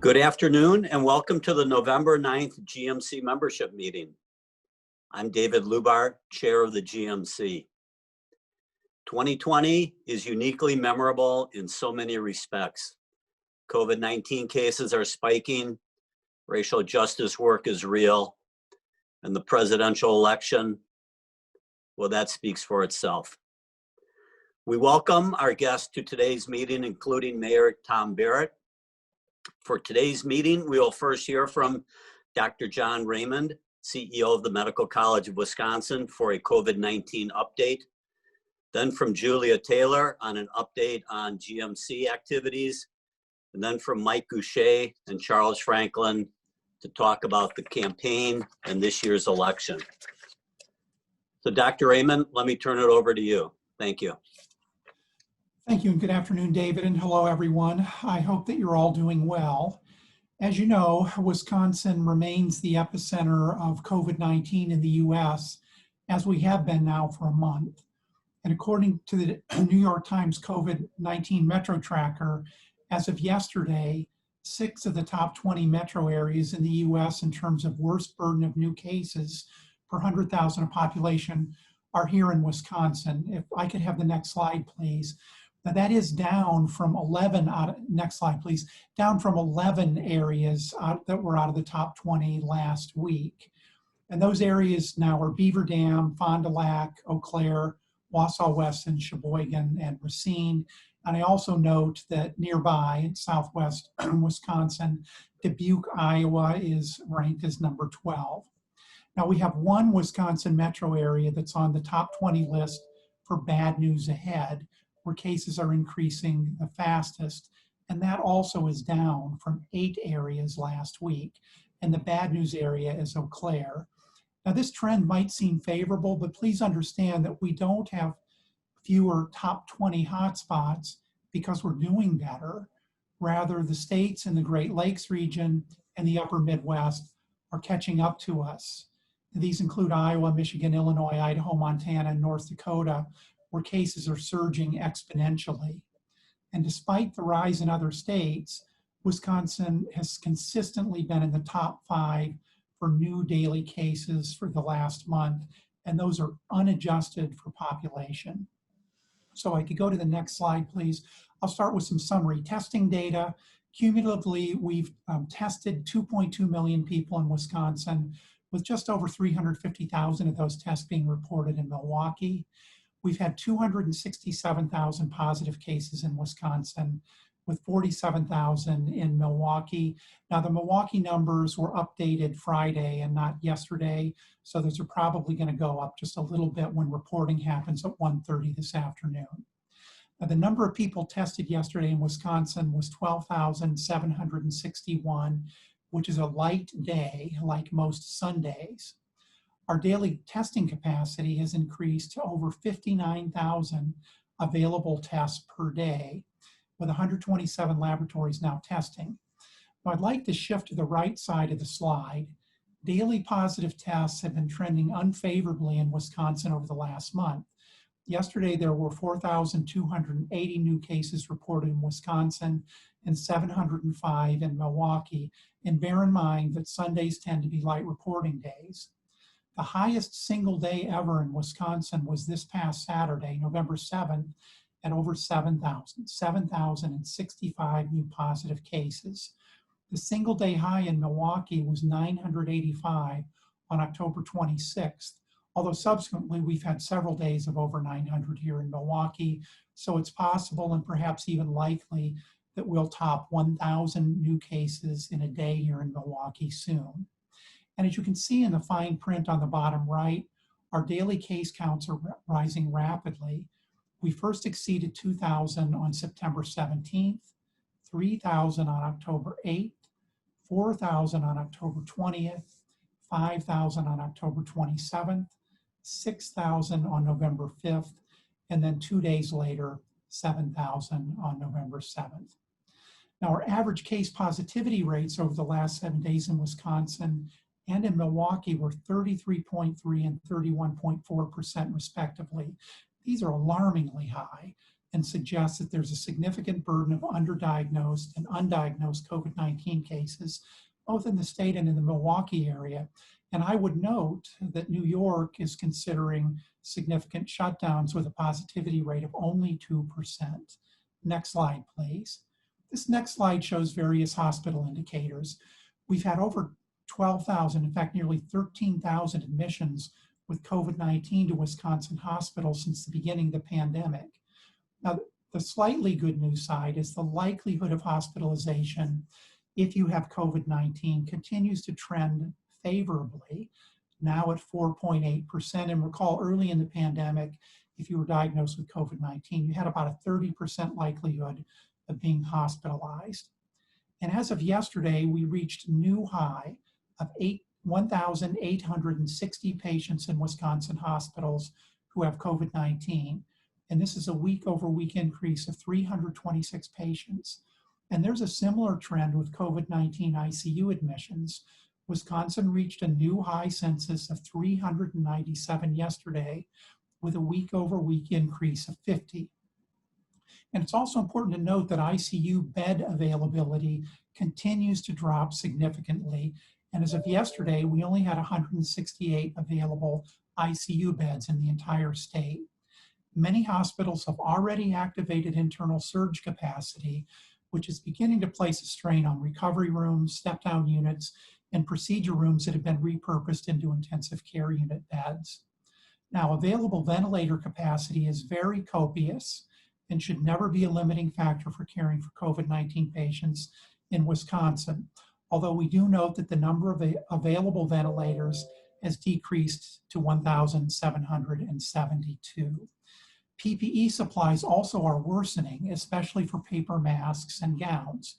Good afternoon and welcome to the November 9th GMC membership meeting. I'm David Lubar, chair of the GMC. 2020 is uniquely memorable in so many respects. COVID-19 cases are spiking, racial justice work is real, and the presidential election, well, that speaks for itself. We welcome our guests to today's meeting, including Mayor Tom Barrett. For today's meeting, we will first hear from Dr. John Raymond, CEO of the Medical College of Wisconsin, for a COVID-19 update. Then from Julia Taylor on an update on GMC activities. And then from Mike Gousha and Charles Franklin to talk about the campaign and this year's election. So Dr. Raymond, let me turn it over to you. Thank you. Thank you and good afternoon, David, and hello, everyone. I hope that you're all doing well. As you know, Wisconsin remains the epicenter of COVID-19 in the U.S., as we have been now for a month. And according to the New York Times COVID-19 Metro Tracker, as of yesterday, 6 of the top 20 metro areas in the U.S. in terms of worst burden of new cases per 100,000 of population are here in Wisconsin. If I could have the next slide, please. Now that is down from 11, next slide please, down from 11 areas that were out of the top 20 last week. And those areas now are Beaver Dam, Fond du Lac, Eau Claire, Wausau Weston, Sheboygan, and Racine. And I also note that nearby in southwest Wisconsin, Dubuque, Iowa is ranked as number 12. Now we have one Wisconsin metro area that's on the top 20 list for bad news ahead, where cases are increasing the fastest. And that also is down from 8 areas last week. And the bad news area is Eau Claire. Now this trend might seem favorable, but please understand that we don't have fewer top 20 hotspots because we're doing better. Rather, the states in the Great Lakes region and the upper Midwest are catching up to us. These include Iowa, Michigan, Illinois, Idaho, Montana, and North Dakota, where cases are surging exponentially. And despite the rise in other states, Wisconsin has consistently been in the top 5 for new daily cases for the last month, and those are unadjusted for population. So I could go to the next slide, please. I'll start with some summary testing data. Cumulatively, we've tested 2.2 million people in Wisconsin, with just over 350,000 of those tests being reported in Milwaukee. We've had 267,000 positive cases in Wisconsin, with 47,000 in Milwaukee. Now the Milwaukee numbers were updated Friday and not yesterday, so those are probably going to go up just a little bit when reporting happens at 1:30 this afternoon. Now the number of people tested yesterday in Wisconsin was 12,761, which is a light day like most Sundays. Our daily testing capacity has increased to over 59,000 available tests per day, with 127 laboratories now testing. Now I'd like to shift to the right side of the slide. Daily positive tests have been trending unfavorably in Wisconsin over the last month. Yesterday, there were 4,280 new cases reported in Wisconsin and 705 in Milwaukee. And bear in mind that Sundays tend to be light reporting days. The highest single day ever in Wisconsin was this past Saturday, November 7th, at over 7,065 new positive cases. The single day high in Milwaukee was 985 on October 26th, although subsequently we've had several days of over 900 here in Milwaukee, so it's possible and perhaps even likely that we'll top 1,000 new cases in a day here in Milwaukee soon. And as you can see in the fine print on the bottom right, our daily case counts are rising rapidly. We first exceeded 2,000 on September 17th, 3,000 on October 8th, 4,000 on October 20th, 5,000 on October 27th, 6,000 on November 5th, and then 2 days later, 7,000 on November 7th. Now our average case positivity rates over the last 7 days in Wisconsin and in Milwaukee were 33.3% and 31.4% respectively. These are alarmingly high, and suggests that there's a significant burden of underdiagnosed and undiagnosed COVID-19 cases, both in the state and in the Milwaukee area. And I would note that New York is considering significant shutdowns with a positivity rate of only 2%. Next slide, please. This next slide shows various hospital indicators. We've had over 12,000, in fact, nearly 13,000 admissions with COVID-19 to Wisconsin hospitals since the beginning of the pandemic. Now, the slightly good news side is the likelihood of hospitalization if you have COVID-19 continues to trend favorably, now at 4.8%. And recall early in the pandemic, if you were diagnosed with COVID-19, you had about a 30% likelihood of being hospitalized. And as of yesterday, we reached a new high of 1,860 patients in Wisconsin hospitals who have COVID-19. And this is a week-over-week increase of 326 patients. And there's a similar trend with COVID-19 ICU admissions. Wisconsin reached a new high census of 397 yesterday, with a week-over-week increase of 50. And it's also important to note that ICU bed availability continues to drop significantly. And as of yesterday, we only had 168 available ICU beds in the entire state. Many hospitals have already activated internal surge capacity, which is beginning to place a strain on recovery rooms, step-down units, and procedure rooms that have been repurposed into intensive care unit beds. Now, available ventilator capacity is very copious and should never be a limiting factor for caring for COVID-19 patients in Wisconsin, although we do note that the number of available ventilators has decreased to 1,772. PPE supplies also are worsening, especially for paper masks and gowns.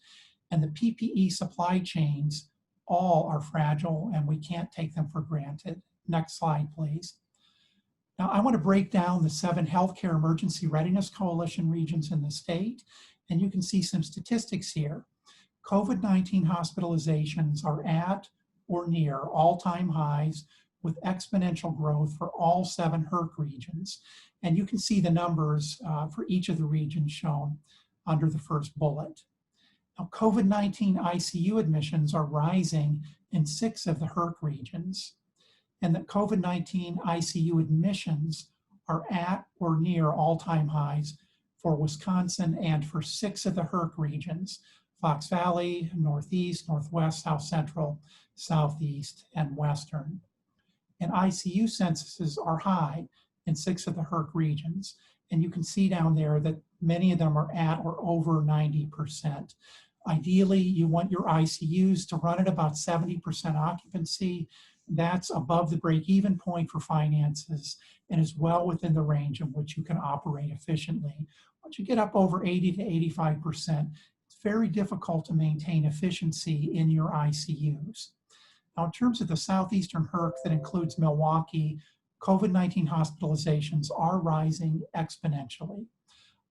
And the PPE supply chains all are fragile and we can't take them for granted. Next slide, please. Now, I want to break down the 7 healthcare emergency readiness coalition regions in the state, and you can see some statistics here. COVID-19 hospitalizations are at or near all-time highs with exponential growth for all 7 HERC regions. And you can see the numbers for each of the regions shown under the first bullet. Now, COVID-19 ICU admissions are rising in 6 of the HERC regions, and that COVID-19 ICU admissions are at or near all-time highs for Wisconsin and for 6 of the HERC regions: Fox Valley, Northeast, Northwest, South Central, Southeast, and Western. And ICU censuses are high in 6 of the HERC regions. And you can see down there that many of them are at or over 90%. Ideally, you want your ICUs to run at about 70% occupancy. That's above the break-even point for finances and is well within the range in which you can operate efficiently. Once you get up over 80 to 85%, it's very difficult to maintain efficiency in your ICUs. Now, in terms of the Southeastern HERC that includes Milwaukee, COVID-19 hospitalizations are rising exponentially.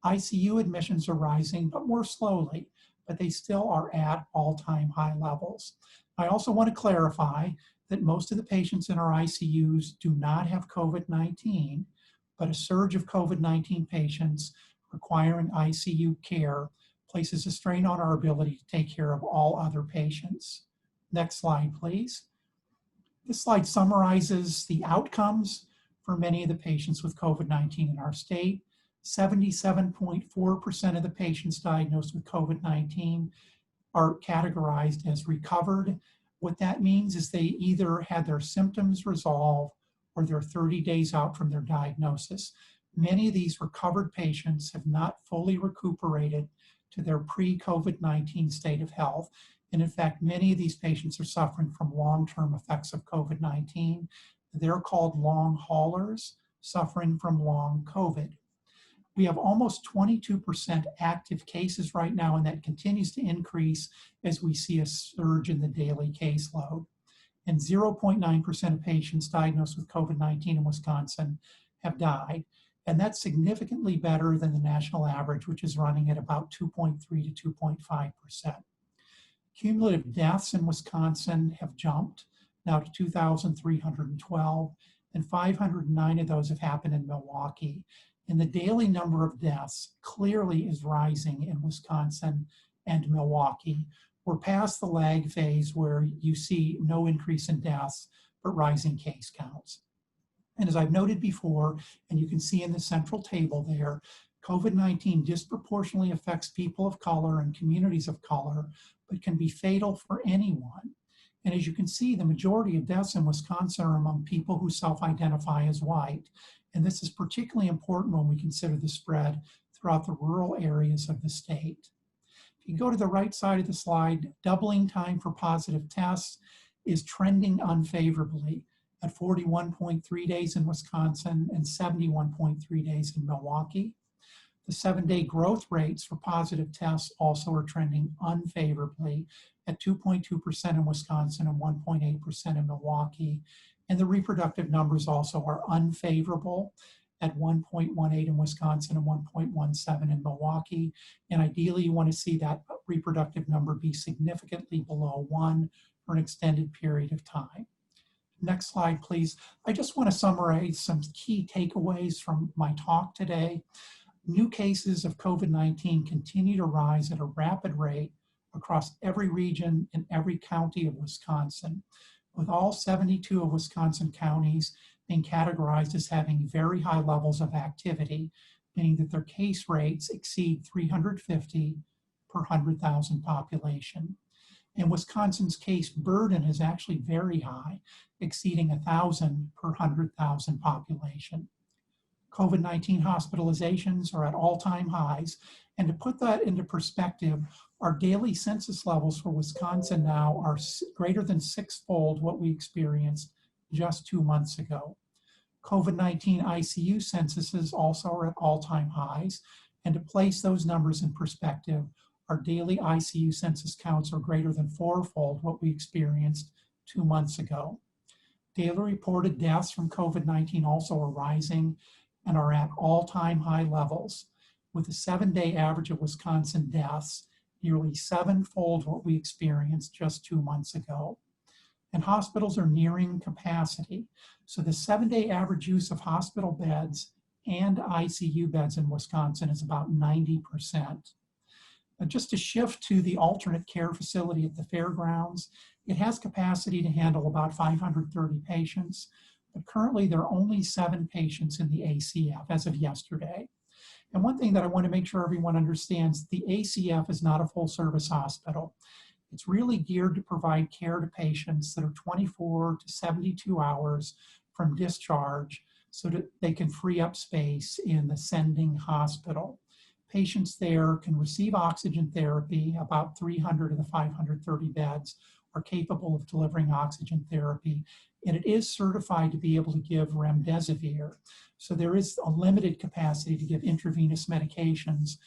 ICU admissions are rising, but more slowly, but they still are at all-time high levels. I also want to clarify that most of the patients in our ICUs do not have COVID-19, but a surge of COVID-19 patients requiring ICU care places a strain on our ability to take care of all other patients. Next slide, please. This slide summarizes the outcomes for many of the patients with COVID-19 in our state. 77.4% of the patients diagnosed with COVID-19 are categorized as recovered. What that means is they either had their symptoms resolve or they're 30 days out from their diagnosis. Many of these recovered patients have not fully recuperated to their pre-COVID-19 state of health. And in fact, many of these patients are suffering from long-term effects of COVID-19. They're called long haulers, suffering from long COVID. We have almost 22% active cases right now, and that continues to increase as we see a surge in the daily caseload. And 0.9% of patients diagnosed with COVID-19 in Wisconsin have died. And that's significantly better than the national average, which is running at about 2.3 to 2.5%. Cumulative deaths in Wisconsin have jumped now to 2,312, and 509 of those have happened in Milwaukee. And the daily number of deaths clearly is rising in Wisconsin and Milwaukee. We're past the lag phase where you see no increase in deaths, but rising case counts. And as I've noted before, and you can see in the central table there, COVID-19 disproportionately affects people of color and communities of color, but can be fatal for anyone. And as you can see, the majority of deaths in Wisconsin are among people who self-identify as white. And this is particularly important when we consider the spread throughout the rural areas of the state. If you go to the right side of the slide, doubling time for positive tests is trending unfavorably at 41.3 days in Wisconsin and 71.3 days in Milwaukee. The 7-day growth rates for positive tests also are trending unfavorably at 2.2% in Wisconsin and 1.8% in Milwaukee. And the reproductive numbers also are unfavorable at 1.18 in Wisconsin and 1.17 in Milwaukee. And ideally, you want to see that reproductive number be significantly below 1 for an extended period of time. Next slide, please. I just want to summarize some key takeaways from my talk today. New cases of COVID-19 continue to rise at a rapid rate across every region and every county of Wisconsin, with all 72 of Wisconsin counties being categorized as having very high levels of activity, meaning that their case rates exceed 350 per 100,000 population. And Wisconsin's case burden is actually very high, exceeding 1,000 per 100,000 population. COVID-19 hospitalizations are at all-time highs. And to put that into perspective, our daily census levels for Wisconsin now are greater than 6-fold what we experienced just 2 months ago. COVID-19 ICU censuses also are at all-time highs. And to place those numbers in perspective, our daily ICU census counts are greater than 4-fold what we experienced 2 months ago. Daily reported deaths from COVID-19 also are rising and are at all-time high levels, with the 7-day average of Wisconsin deaths nearly 7-fold what we experienced just 2 months ago. And hospitals are nearing capacity. So the 7-day average use of hospital beds and ICU beds in Wisconsin is about 90%. Just to shift to the alternate care facility at the fairgrounds, it has capacity to handle about 530 patients, but currently there are only 7 patients in the ACF as of yesterday. And one thing that I want to make sure everyone understands, the ACF is not a full service hospital. It's really geared to provide care to patients that are 24 to 72 hours from discharge so that they can free up space in the sending hospital. Patients there can receive oxygen therapy. About 300 of the 530 beds are capable of delivering oxygen therapy, and it is certified to be able to give remdesivir. So there is a limited capacity to give intravenous medications,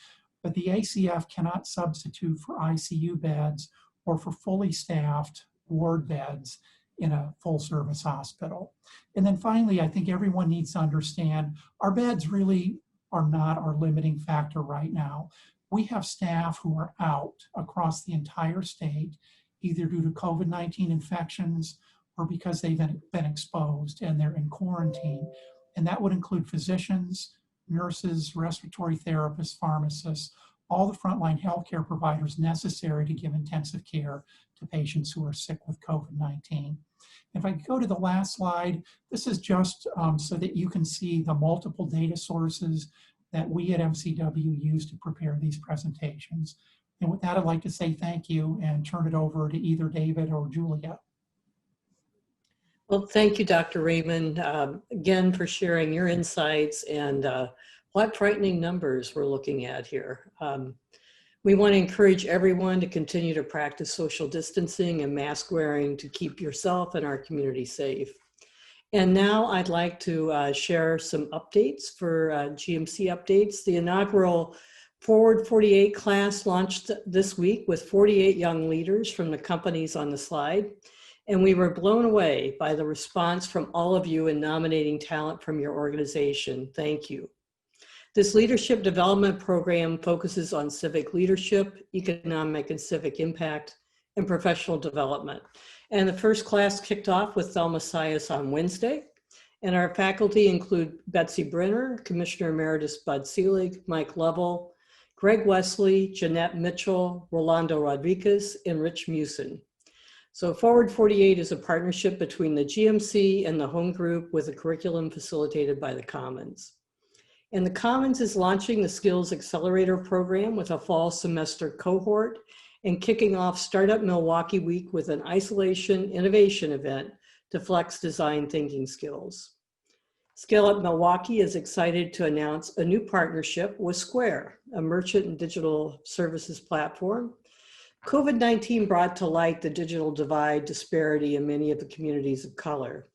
but the ACF cannot substitute for ICU beds or for fully staffed ward beds in a full service hospital. And then finally, I think everyone needs to understand our beds really are not our limiting factor right now. We have staff who are out across the entire state, either due to COVID-19 infections or because they've been exposed and they're in quarantine. And that would include physicians, nurses, respiratory therapists, pharmacists, all the frontline healthcare providers necessary to give intensive care to patients who are sick with COVID-19. If I go to the last slide, this is just so that you can see the multiple data sources that we at MCW use to prepare these presentations. And with that, I'd like to say thank you and turn it over to either David or Julia. Well, thank you, Dr. Raymond, again, for sharing your insights and what frightening numbers we're looking at here. We want to encourage everyone to continue to practice social distancing and mask wearing to keep yourself and our community safe. And now I'd like to share some updates for GMC updates. The inaugural Forward 48 class launched this week with 48 young leaders from the companies on the slide. And we were blown away by the response from all of you in nominating talent from your organization. Thank you. This leadership development program focuses on civic leadership, economic and civic impact, and professional development. And the first class kicked off with Thelma Sias on Wednesday. And our faculty include Betsy Brenner, Commissioner Emeritus Bud Selig, Mike Lovell, Greg Wesley, Jeanette Mitchell, Rolando Rodriguez, and Rich Musin. So Forward 48 is a partnership between the GMC and the home group with a curriculum facilitated by the Commons. And the Commons is launching the Skills Accelerator program with a fall semester cohort and kicking off Startup Milwaukee Week with an isolation innovation event to flex design thinking skills. Scale Up Milwaukee is excited to announce a new partnership with Square, a merchant and digital services platform. COVID-19 brought to light the digital divide disparity in many of the communities of color.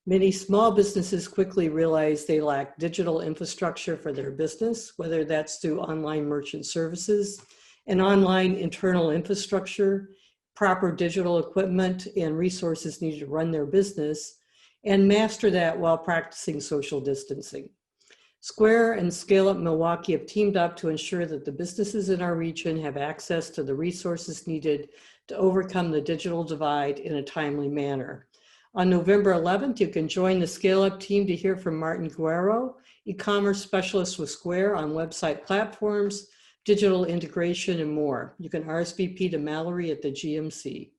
Many small businesses quickly realized they lack digital infrastructure for their business, whether that's through online merchant services, and online internal infrastructure, proper digital equipment, and resources needed to run their business, and master that while practicing social distancing. Square and Scale Up Milwaukee have teamed up to ensure that the businesses in our region have access to the resources needed to overcome the digital divide in a timely manner. On November 11th, you can join the Scale Up team to hear from Martin Guerrero, e-commerce specialist with Square on website platforms, digital integration, and more. You can RSVP to Mallory at the GMC.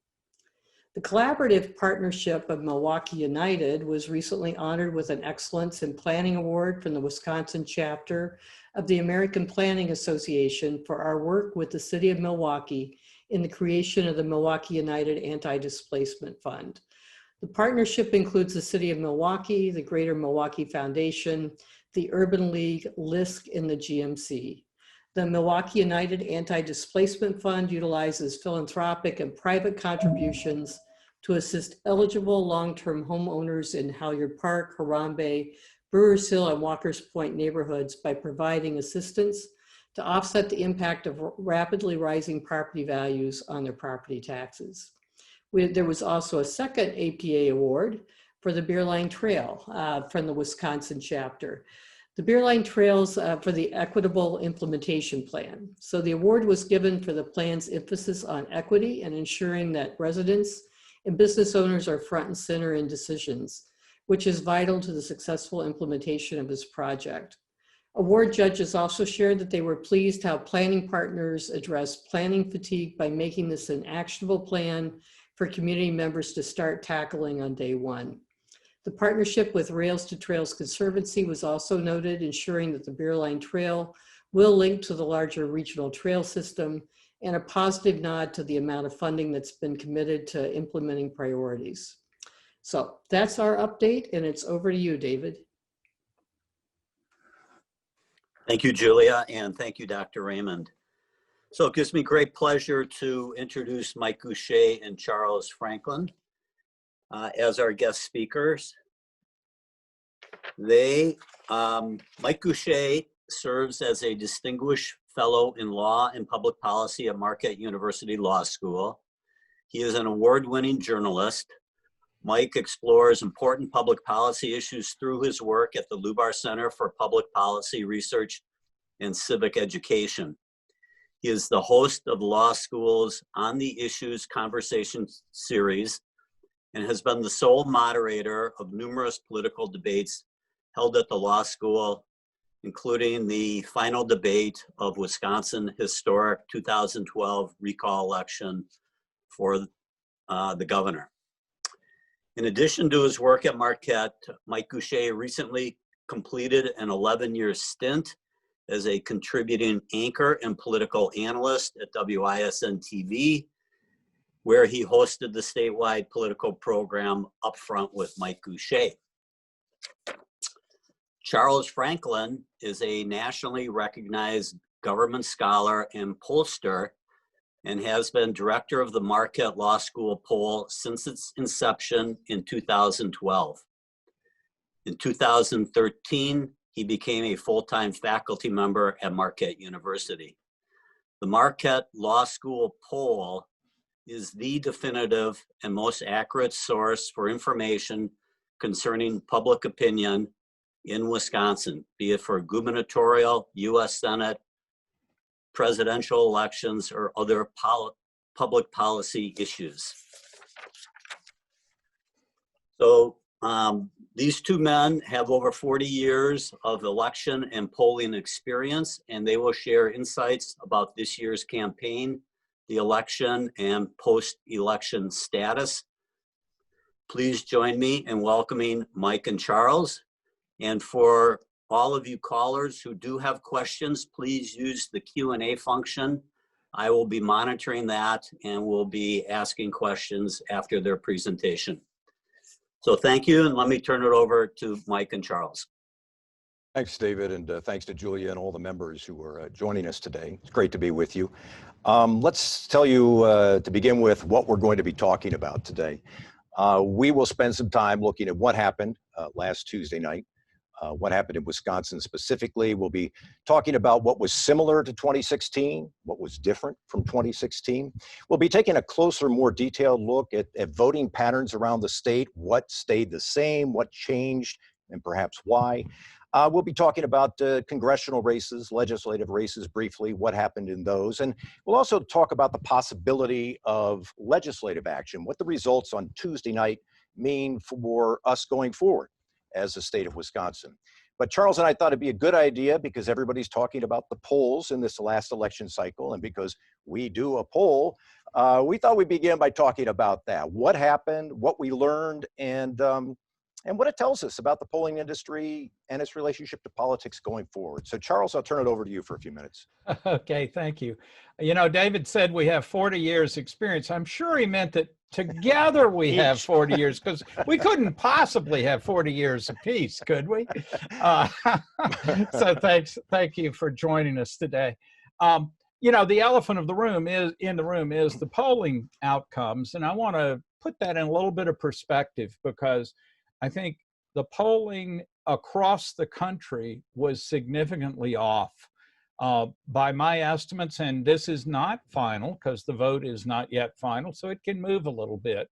The collaborative partnership of Milwaukee United was recently honored with an Excellence in Planning Award from the Wisconsin chapter of the American Planning Association for our work with the City of Milwaukee in the creation of the Milwaukee United Anti-Displacement Fund. The partnership includes the City of Milwaukee, the Greater Milwaukee Foundation, the Urban League, LISC, and the GMC. The Milwaukee United Anti-Displacement Fund utilizes philanthropic and private contributions to assist eligible long-term homeowners in Halyard Park, Harambe, Brewers Hill, and Walker's Point neighborhoods by providing assistance to offset the impact of rapidly rising property values on their property taxes. There was also a second APA award for the Beer Line Trail from the Wisconsin chapter. The Beer Line Trails for the Equitable Implementation Plan. So the award was given for the plan's emphasis on equity and ensuring that residents and business owners are front and center in decisions, which is vital to the successful implementation of this project. Award judges also shared that they were pleased how planning partners addressed planning fatigue by making this an actionable plan for community members to start tackling on day one. The partnership with Rails to Trails Conservancy was also noted, ensuring that the Beer Line Trail will link to the larger regional trail system, and a positive nod to the amount of funding that's been committed to implementing priorities. So that's our update, and it's over to you, David. Thank you, Julia, and thank you, Dr. Raymond. So it gives me great pleasure to introduce Mike Gousha and Charles Franklin as our guest speakers. Mike Gousha serves as a distinguished fellow in law and public policy at Marquette University Law School. He is an award-winning journalist. Mike explores important public policy issues through his work at the Lubar Center for Public Policy Research and Civic Education. He is the host of the law school's On the Issues Conversation series and has been the sole moderator of numerous political debates held at the law school, including the final debate of Wisconsin historic 2012 recall election for the governor. In addition to his work at Marquette, Mike Gousha recently completed an 11-year stint as a contributing anchor and political analyst at WISN TV, where he hosted the statewide political program Upfront with Mike Gousha. Charles Franklin is a nationally recognized government scholar and pollster and has been director of the Marquette Law School Poll since its inception in 2012. In 2013, he became a full-time faculty member at Marquette University. The Marquette Law School Poll is the definitive and most accurate source for information concerning public opinion in Wisconsin, be it for gubernatorial, US Senate, presidential elections, or other public policy issues. So These two men have over 40 years of election and polling experience, and they will share insights about this year's campaign, the election, and post-election status. Please join me in welcoming Mike and Charles. And for all of you callers who do have questions, please use the Q&A function. I will be monitoring that and will be asking questions after their presentation. So thank you, and let me turn it over to Mike and Charles. Thanks, David, and thanks to Julia and all the members who are joining us today. It's great to be with you. Let's tell you to begin with what we're going to be talking about today. We will spend some time looking at what happened last Tuesday night, what happened in Wisconsin specifically. We'll be talking about what was similar to 2016, what was different from 2016. We'll be taking a closer, more detailed look at voting patterns around the state, what stayed the same, what changed, and perhaps why. We'll be talking about congressional races, legislative races briefly, what happened in those. And we'll also talk about the possibility of legislative action, what the results on Tuesday night mean for us going forward as the state of Wisconsin. But Charles and I thought it'd be a good idea, because everybody's talking about the polls in this last election cycle, and because we do a poll, we thought we'd begin by talking about that. What happened, what we learned, and what it tells us about the polling industry and its relationship to politics going forward. So Charles, I'll turn it over to you for a few minutes. Okay, thank you. You know, David said we have 40 years experience. I'm sure he meant that together we have 40 years, because we couldn't possibly have 40 years apiece, could we? So thank you for joining us today. You know, the elephant of the room is the polling outcomes, and I want to put that in a little bit of perspective, because I think the polling across the country was significantly off. By my estimates, and this is not final because the vote is not yet final, so it can move a little bit.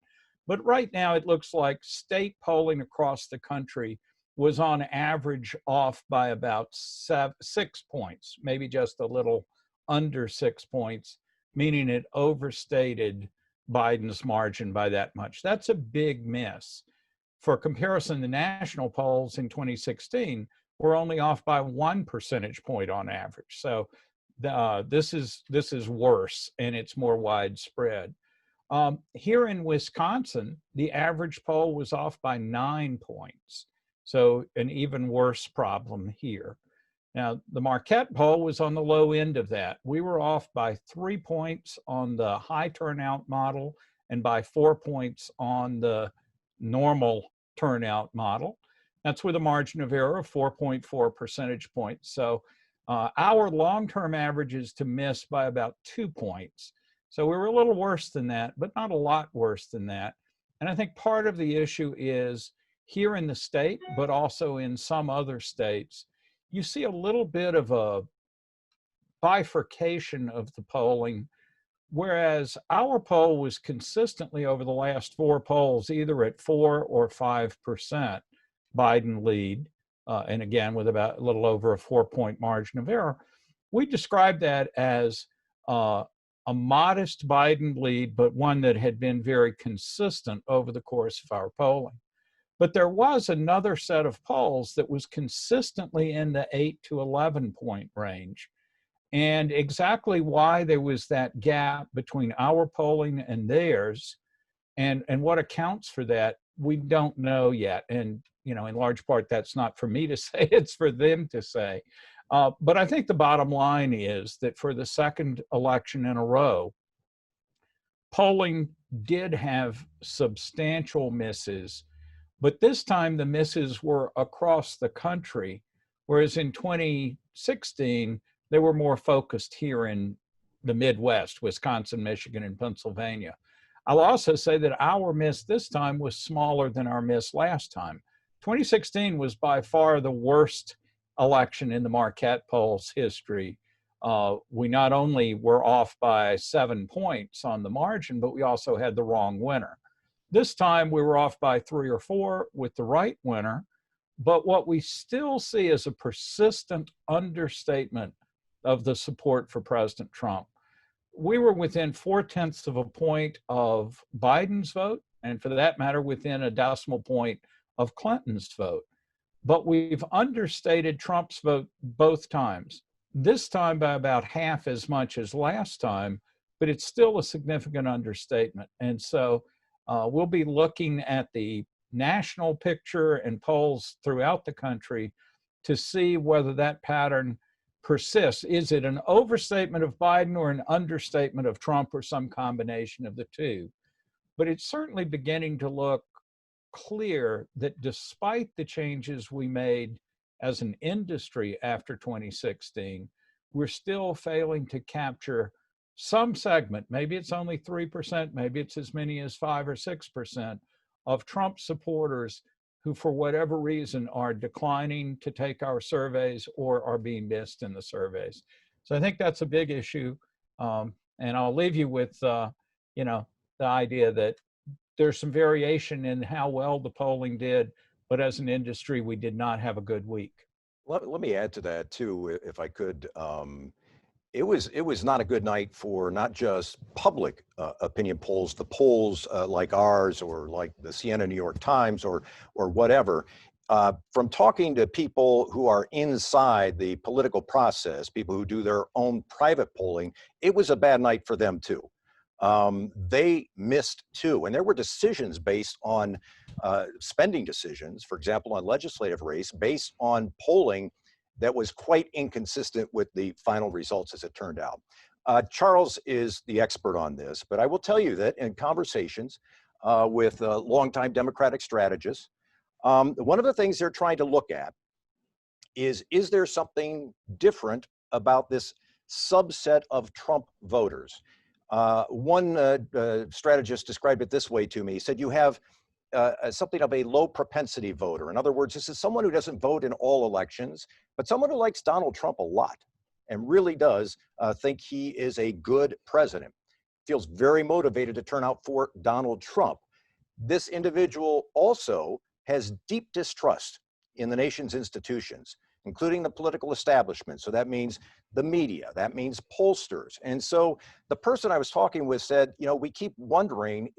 But right now it looks like state polling across the country was on average off by about 6 points, maybe just a little under 6 points, meaning it overstated Biden's margin by that much. That's a big miss. For comparison, the national polls in 2016 were only off by 1 percentage point on average. So this is worse, and it's more widespread. Here in Wisconsin, the average poll was off by 9 points. So an even worse problem here. Now, the Marquette poll was on the low end of that. We were off by 3 points on the high turnout model and by 4 points on the normal turnout model. That's with a margin of error of 4.4 percentage points. So our long-term average is to miss by about 2 points. So we were a little worse than that, but not a lot worse than that. And I think part of the issue is here in the state, but also in some other states, you see a little bit of a bifurcation of the polling, whereas our poll was consistently over the last 4 polls either at 4 or 5% Biden lead, and again with about a little over a 4-point margin of error. We described that as a modest Biden lead, but one that had been very consistent over the course of our polling. But there was another set of polls that was consistently in the 8 to 11 point range. And exactly why there was that gap between our polling and theirs, and what accounts for that, we don't know yet. And, you know, in large part, that's not for me to say, it's for them to say. But I think the bottom line is that for the second election in a row, polling did have substantial misses, but this time the misses were across the country, whereas in 2016, they were more focused here in the Midwest, Wisconsin, Michigan, and Pennsylvania. I'll also say that our miss this time was smaller than our miss last time. 2016 was by far the worst election in the Marquette poll's history. We not only were off by 7 points on the margin, but we also had the wrong winner. This time we were off by 3 or 4 with the right winner, but what we still see is a persistent understatement of the support for President Trump. We were within 0.4 of a point of Biden's vote, and for that matter, within a decimal point of Clinton's vote. But we've understated Trump's vote both times. This time by about half as much as last time, but it's still a significant understatement. And so we'll be looking at the national picture and polls throughout the country to see whether that pattern persists. Is it an overstatement of Biden or an understatement of Trump or some combination of the two? But it's certainly beginning to look clear that despite the changes we made as an industry after 2016, we're still failing to capture some segment, maybe it's only 3%, maybe it's as many as 5 or 6% of Trump supporters who, for whatever reason, are declining to take our surveys or are being missed in the surveys. So I think that's a big issue. And I'll leave you with, the idea that there's some variation in how well the polling did, but as an industry, we did not have a good week. Let me add to that too, if I could. It was not a good night for not just public opinion polls, the polls like ours or like the Siena New York Times or whatever. From talking to people who are inside the political process, people who do their own private polling, it was a bad night for them too. They missed too, and there were decisions based on spending decisions, for example, on legislative race, based on polling that was quite inconsistent with the final results as it turned out. Charles is the expert on this, but I will tell you that in conversations with longtime Democratic strategists, one of the things they're trying to look at is there something different about this subset of Trump voters? One strategist described it this way to me. He said, you have something of a low propensity voter. In other words, this is someone who doesn't vote in all elections, but someone who likes Donald Trump a lot and really does think he is a good president, feels very motivated to turn out for Donald Trump. This individual also has deep distrust in the nation's institutions, including the political establishment. So that means the media, that means pollsters. And so the person I was talking with said, we keep wondering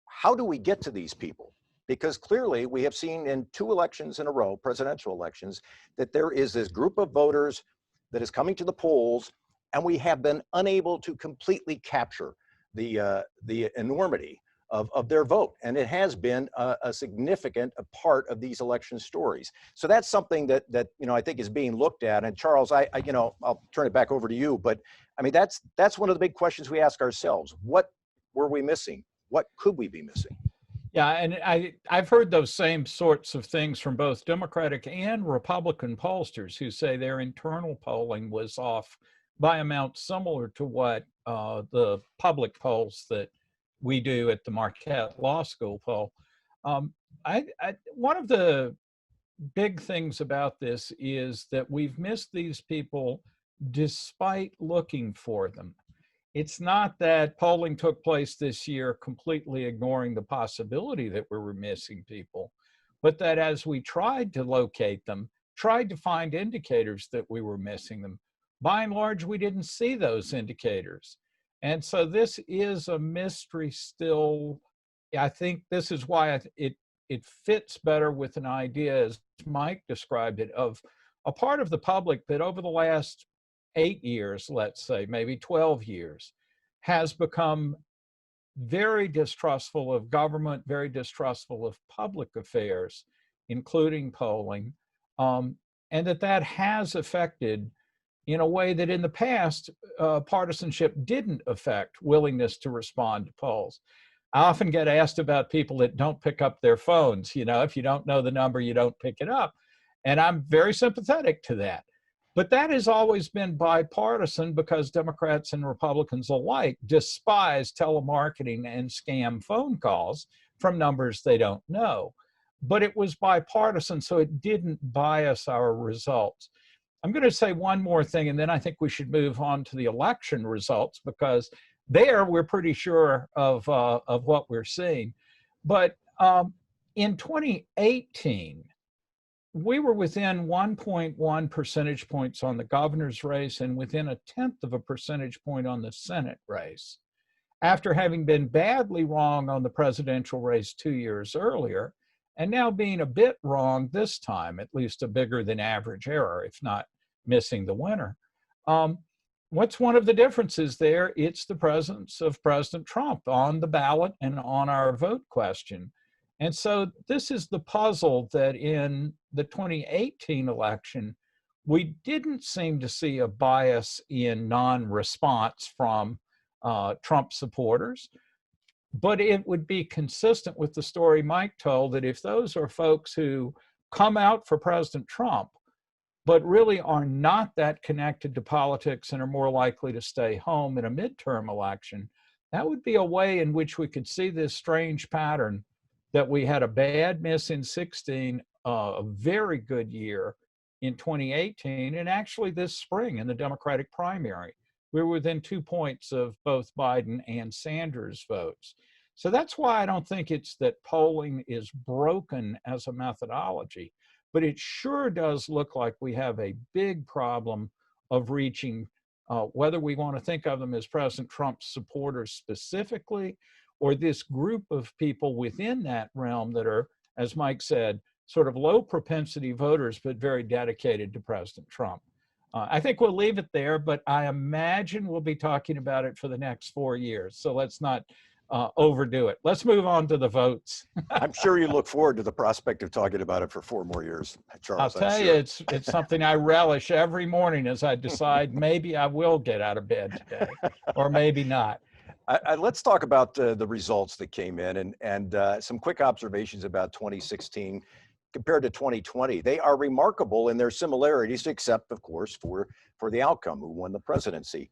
how do we get to these people? Because clearly we have seen in 2 elections in a row, presidential elections, that there is this group of voters that is coming to the polls, and we have been unable to completely capture the enormity of their vote. And it has been a significant part of these election stories. So that's something that I think is being looked at. And Charles, I'll turn it back over to you, but I mean, that's one of the big questions we ask ourselves. What were we missing? What could we be missing? Yeah, and I've heard those same sorts of things from both Democratic and Republican pollsters who say their internal polling was off by amounts similar to what the public polls that we do at the Marquette Law School Poll. One of the big things about this is that we've missed these people despite looking for them. It's not that polling took place this year completely ignoring the possibility that we were missing people, but that as we tried to locate them, tried to find indicators that we were missing them, by and large, we didn't see those indicators. And so this is a mystery still. I think this is why it fits better with an idea, as Mike described it, of a part of the public that over the last 8 years, let's say, maybe 12 years, has become very distrustful of government, very distrustful of public affairs, including polling, and that has affected in a way that in the past, partisanship didn't affect willingness to respond to polls. I often get asked about people that don't pick up their phones. If you don't know the number, you don't pick it up. And I'm very sympathetic to that. But that has always been bipartisan because Democrats and Republicans alike despise telemarketing and scam phone calls from numbers they don't know. But it was bipartisan, so it didn't bias our results. I'm going to say one more thing, and then I think we should move on to the election results, because there we're pretty sure of what we're seeing. But in 2018, we were within 1.1 percentage points on the governor's race and within 0.1 of a percentage point on the Senate race, after having been badly wrong on the presidential race 2 years earlier and now being a bit wrong this time, at least a bigger than average error, if not missing the winner. What's one of the differences there? It's the presence of President Trump on the ballot and on our vote question. And so this is the puzzle that in the 2018 election, we didn't seem to see a bias in non-response from Trump supporters, but it would be consistent with the story Mike told that if those are folks who come out for President Trump, but really are not that connected to politics and are more likely to stay home in a midterm election, that would be a way in which we could see this strange pattern that we had a bad miss in 16, a very good year in 2018, and actually this spring in the Democratic primary, we were within 2 points of both Biden and Sanders votes. So that's why I don't think it's that polling is broken as a methodology. But it sure does look like we have a big problem of reaching, whether we want to think of them as President Trump's supporters specifically, or this group of people within that realm that are, as Mike said, sort of low propensity voters, but very dedicated to President Trump. I think we'll leave it there, but I imagine we'll be talking about it for the next 4 years. So let's not overdo it. Let's move on to the votes. I'm sure you look forward to the prospect of talking about it for 4 more years, Charles. I'll tell you, it's something I relish every morning as I decide maybe I will get out of bed today, or maybe not. Let's talk about the results that came in and some quick observations about 2016 compared to 2020. They are remarkable in their similarities, except, of course, for the outcome, who won the presidency.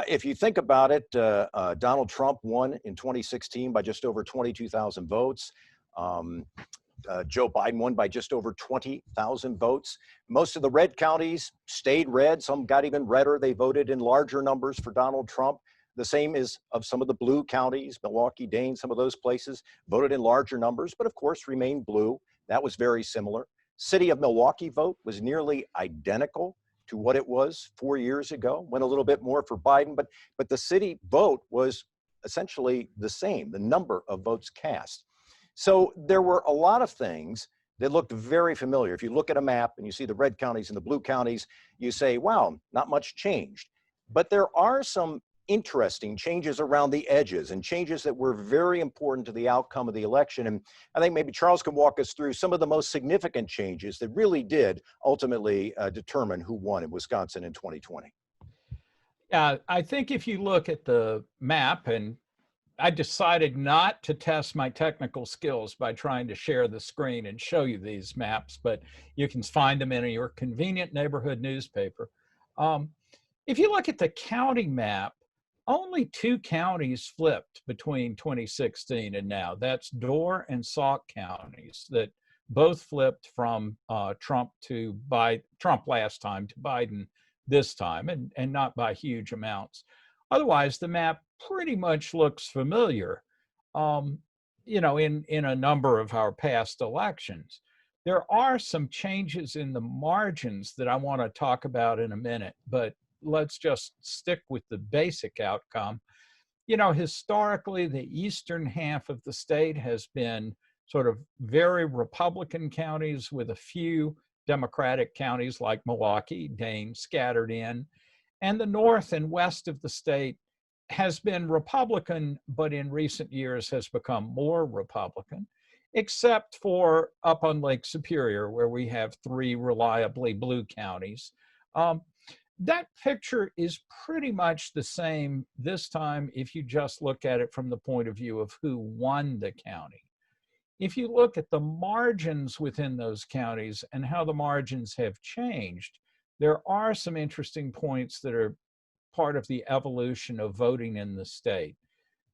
If you think about it, Donald Trump won in 2016 by just over 22,000 votes. Joe Biden won by just over 20,000 votes. Most of the red counties stayed red. Some got even redder. They voted in larger numbers for Donald Trump. The same is of some of the blue counties, Milwaukee, Dane, some of those places voted in larger numbers, but of course remained blue. That was very similar. City of Milwaukee vote was nearly identical to what it was 4 years ago. Went a little bit more for Biden, but the city vote was essentially the same, the number of votes cast. So there were a lot of things that looked very familiar. If you look at a map and you see the red counties and the blue counties, you say, wow, not much changed. But there are some interesting changes around the edges and changes that were very important to the outcome of the election. And I think maybe Charles can walk us through some of the most significant changes that really did ultimately determine who won in Wisconsin in 2020. Yeah, I think if you look at the map, and I decided not to test my technical skills by trying to share the screen and show you these maps, but you can find them in your convenient neighborhood newspaper. If you look at the county map, only 2 counties flipped between 2016 and now. That's Door and Sauk counties that both flipped from Trump last time to Biden this time, and not by huge amounts. Otherwise, the map pretty much looks familiar, you know, in a number of our past elections. There are some changes in the margins that I want to talk about in a minute, but let's just stick with the basic outcome. You know, historically, the eastern half of the state has been sort of very Republican counties with a few Democratic counties like Milwaukee, Dane scattered in. And the north and west of the state has been Republican, but in recent years has become more Republican, except for up on Lake Superior, where we have 3 reliably blue counties. That picture is pretty much the same this time if you just look at it from the point of view of who won the county. If you look at the margins within those counties and how the margins have changed, there are some interesting points that are part of the evolution of voting in the state.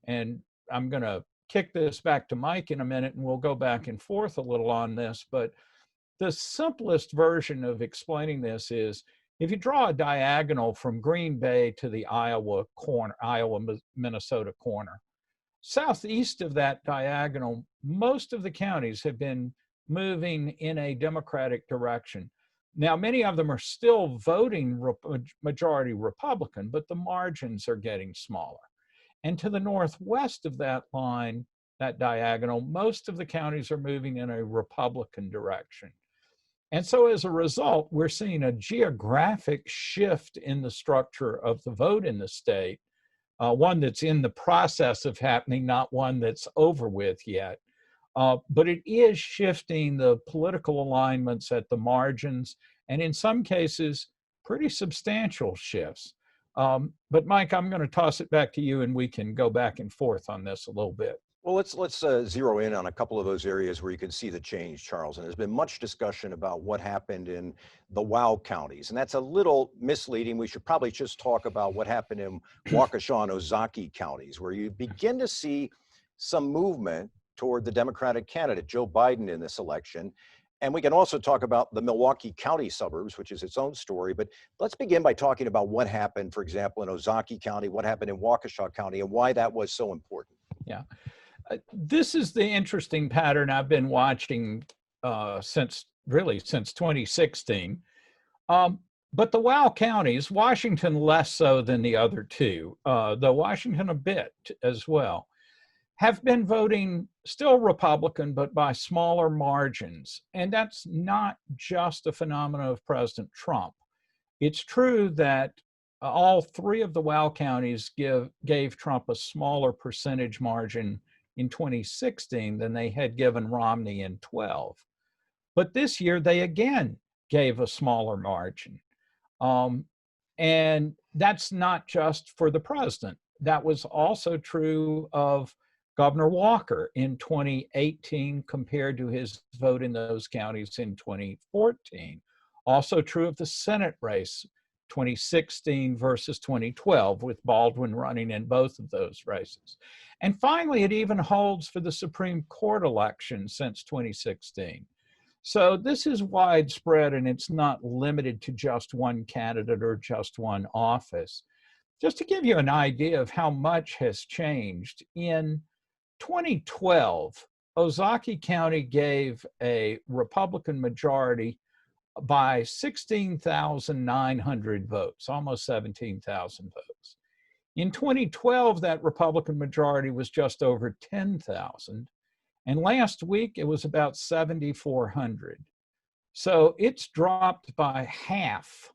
And I'm going to kick this back to Mike in a minute, and we'll go back and forth a little on this. But the simplest version of explaining this is, if you draw a diagonal from Green Bay to the Iowa-Minnesota corner, southeast of that diagonal, most of the counties have been moving in a Democratic direction. Now, many of them are still voting majority Republican, but the margins are getting smaller. And to the northwest of that line, that diagonal, most of the counties are moving in a Republican direction. And so as a result, we're seeing a geographic shift in the structure of the vote in the state, one that's in the process of happening, not one that's over with yet. But it is shifting the political alignments at the margins, and in some cases, pretty substantial shifts. But Mike, I'm going to toss it back to you, and we can go back and forth on this a little bit. Well, let's zero in on a couple of those areas where you can see the change, Charles. And there's been much discussion about what happened in the WOW counties, and that's a little misleading. We should probably just talk about what happened in Waukesha and Ozaukee counties, where you begin to see some movement toward the Democratic candidate, Joe Biden, in this election. And we can also talk about the Milwaukee County suburbs, which is its own story. But let's begin by talking about what happened, for example, in Ozaukee County, what happened in Waukesha County, and why that was so important. Yeah. This is the interesting pattern I've been watching since 2016. But the WOW counties, Washington less so than the other two, though Washington a bit as well, have been voting still Republican, but by smaller margins. And that's not just a phenomenon of President Trump. It's true that all three of the WOW counties gave Trump a smaller percentage margin in 2016 than they had given Romney in 12. But this year, they again gave a smaller margin. And that's not just for the president. That was also true of Governor Walker in 2018 compared to his vote in those counties in 2014. Also true of the Senate race, 2016 versus 2012, with Baldwin running in both of those races. And finally, it even holds for the Supreme Court election since 2016. So this is widespread, and it's not limited to just one candidate or just one office. Just to give you an idea of how much has changed, in 2012, Ozaukee County gave a Republican majority by 16,900 votes, almost 17,000 votes. In 2012, that Republican majority was just over 10,000. And last week, it was about 7,400. So it's dropped by half,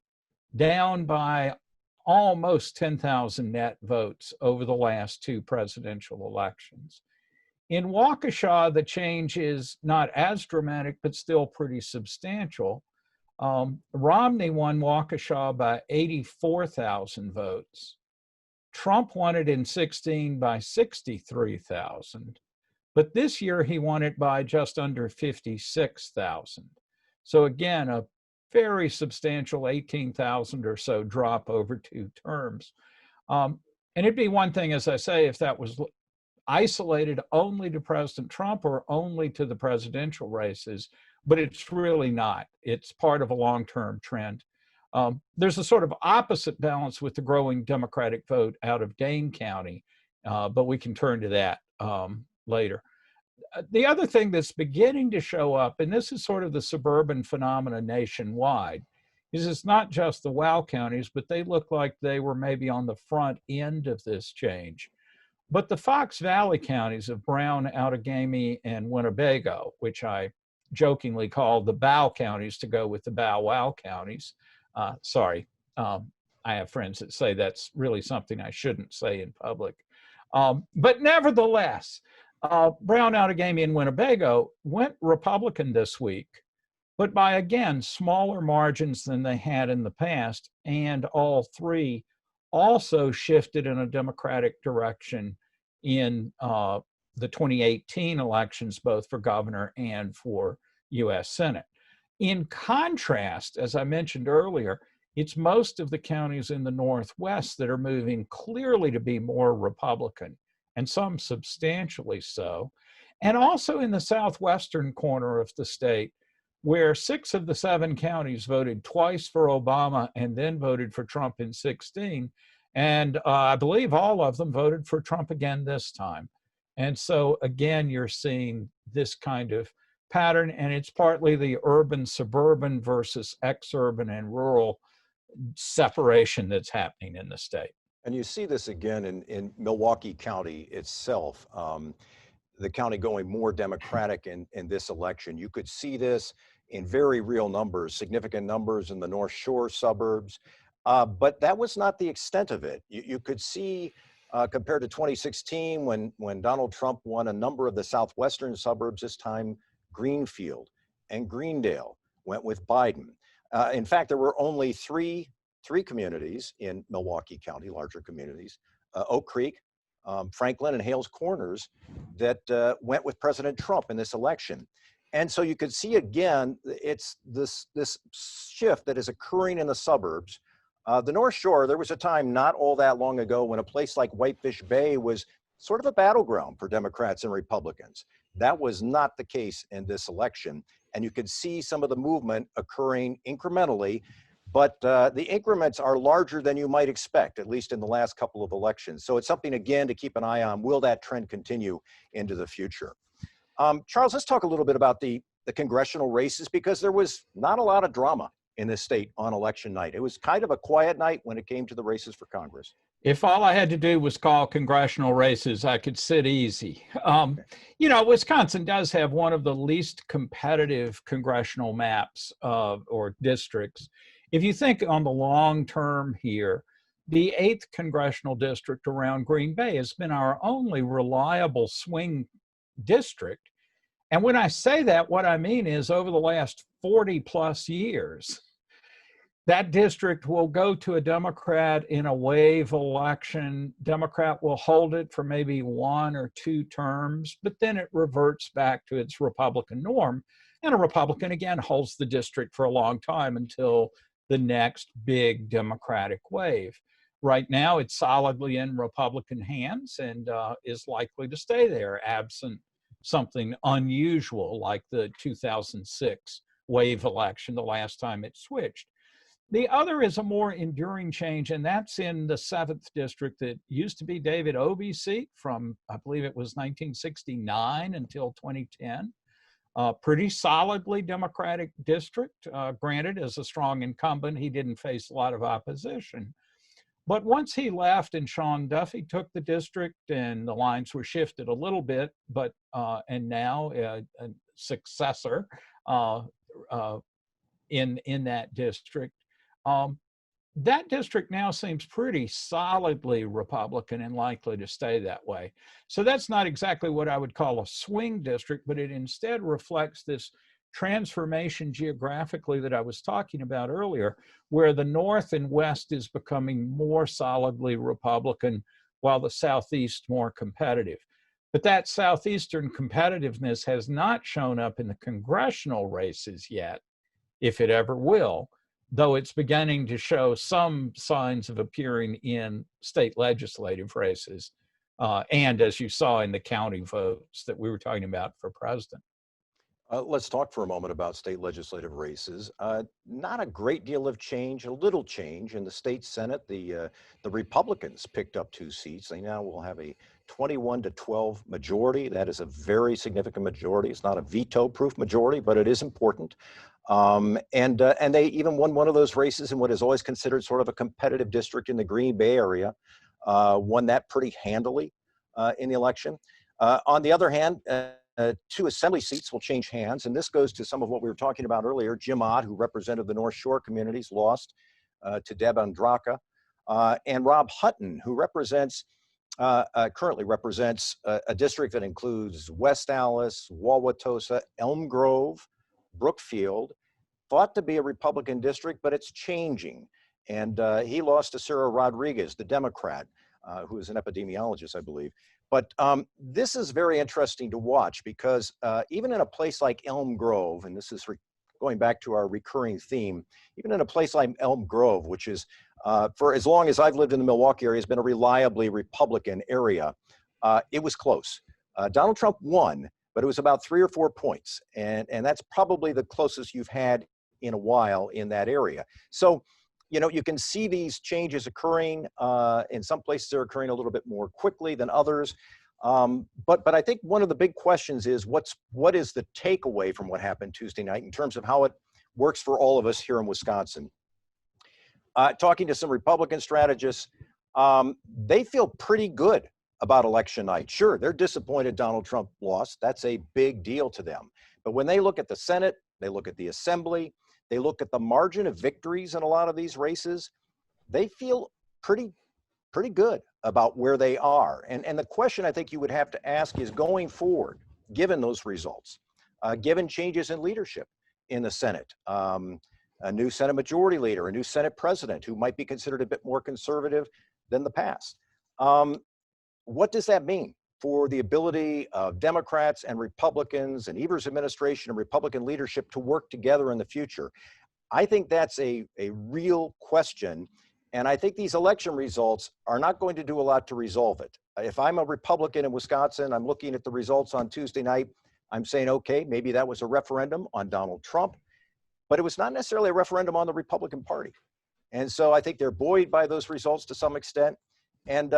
down by almost 10,000 net votes over the last two presidential elections. In Waukesha, the change is not as dramatic, but still pretty substantial. Romney won Waukesha by 84,000 votes. Trump won it in 16 by 63,000. But this year, he won it by just under 56,000. So again, a very substantial 18,000 or so drop over two terms. And it'd be one thing, as I say, if that was isolated only to President Trump or only to the presidential races, but it's really not. It's part of a long-term trend. There's a sort of opposite balance with the growing Democratic vote out of Dane County, but we can turn to that later. The other thing that's beginning to show up, and this is sort of the suburban phenomena nationwide, is it's not just the WOW counties, but they look like they were maybe on the front end of this change. But the Fox Valley counties of Brown, Outagamie, and Winnebago, which I jokingly call the Bow counties to go with the Bow Wow counties. Sorry, I have friends that say that's really something I shouldn't say in public. But nevertheless, Brown, Outagamie, and Winnebago went Republican this week, but by, again, smaller margins than they had in the past, and all three also shifted in a Democratic direction in the 2018 elections, both for governor and for U.S. Senate. In contrast, as I mentioned earlier, it's most of the counties in the Northwest that are moving clearly to be more Republican, and some substantially so. And also in the southwestern corner of the state, where 6 of the 7 counties voted twice for Obama and then voted for Trump in 2016. And I believe all of them voted for Trump again this time. And so again, you're seeing this kind of pattern, and it's partly the urban-suburban versus exurban and rural separation that's happening in the state. And you see this again in Milwaukee County itself. the county going more Democratic in this election. You could see this in very real numbers, significant numbers in the North Shore suburbs, but that was not the extent of it. You could see compared to 2016 when Donald Trump won a number of the southwestern suburbs, this time Greenfield and Greendale went with Biden. In fact, there were only three communities in Milwaukee County, larger communities, Oak Creek, Franklin, and Hales Corners, that went with President Trump in this election. And so you could see again, it's this shift that is occurring in the suburbs. The North Shore, there was a time not all that long ago when a place like Whitefish Bay was sort of a battleground for Democrats and Republicans. That was not the case in this election. And you could see some of the movement occurring incrementally, but the increments are larger than you might expect, at least in the last couple of elections. So it's something, again, to keep an eye on. Will that trend continue into the future? Charles, let's talk a little bit about the congressional races, because there was not a lot of drama in this state on election night. It was kind of a quiet night when it came to the races for Congress. If all I had to do was call congressional races, I could sit easy. You know, Wisconsin does have one of the least competitive congressional maps or districts. If you think on the long term here, the 8th congressional district around Green Bay has been our only reliable swing district. And when I say that, what I mean is over the last 40 plus years, that district will go to a Democrat in a wave election. Democrat will hold it for maybe 1 or 2 terms, but then it reverts back to its Republican norm. And a Republican again holds the district for a long time until the next big Democratic wave. Right now, it's solidly in Republican hands and is likely to stay there, absent something unusual like the 2006 wave election, the last time it switched. The other is a more enduring change, and that's in the 7th district that used to be David Obey's seat from, I believe it was 1969 until 2010. Pretty solidly Democratic district. Granted, as a strong incumbent, he didn't face a lot of opposition. But once he left and Sean Duffy took the district and the lines were shifted a little bit, but and now a successor in that district, that district now seems pretty solidly Republican and likely to stay that way. So that's not exactly what I would call a swing district, but it instead reflects this transformation geographically that I was talking about earlier, where the North and West is becoming more solidly Republican, while the Southeast more competitive. But that Southeastern competitiveness has not shown up in the congressional races yet, if it ever will, though it's beginning to show some signs of appearing in state legislative races, and as you saw in the county votes that we were talking about for president. Let's talk for a moment about state legislative races. Not a great deal of change, a little change in the state Senate. The Republicans picked up 2 seats. They now will have a 21-12 majority. That is a very significant majority. It's not a veto-proof majority, but it is important. And they even won one of those races in what is always considered sort of a competitive district in the Green Bay area. Won that pretty handily in the election. On the other hand, 2 assembly seats will change hands, and this goes to some of what we were talking about earlier. Jim Ott, who represented the North Shore communities, lost to Deb Andraka, and Rob Hutton, who currently represents a district that includes West Allis, Wauwatosa, Elm Grove, Brookfield, thought to be a Republican district, but it's changing. And he lost to Sarah Rodriguez, the Democrat, who is an epidemiologist, I believe. But this is very interesting to watch because even in a place like Elm Grove, and this is going back to our recurring theme, even in a place like Elm Grove, which is, for as long as I've lived in the Milwaukee area, has been a reliably Republican area, it was close. Donald Trump won, but it was about 3 or 4 points. And that's probably the closest you've had in a while in that area. So, you know, you can see these changes occurring. In some places they're occurring a little bit more quickly than others. But I think one of the big questions is what is the takeaway from what happened Tuesday night in terms of how it works for all of us here in Wisconsin. Talking to some Republican strategists, they feel pretty good about election night. Sure, they're disappointed Donald Trump lost. That's a big deal to them. But when they look at the Senate, they look at the Assembly, they look at the margin of victories in a lot of these races, they feel pretty good about where they are. And the question I think you would have to ask is, going forward, given those results, given changes in leadership in the Senate, a new Senate Majority Leader, a new Senate President who might be considered a bit more conservative than the past, what does that mean for the ability of Democrats and Republicans and Evers administration and Republican leadership to work together in the future? I think that's a real question. And I think these election results are not going to do a lot to resolve it. If I'm a Republican in Wisconsin, I'm looking at the results on Tuesday night, I'm saying, okay, maybe that was a referendum on Donald Trump, but it was not necessarily a referendum on the Republican Party. And so I think they're buoyed by those results to some extent. And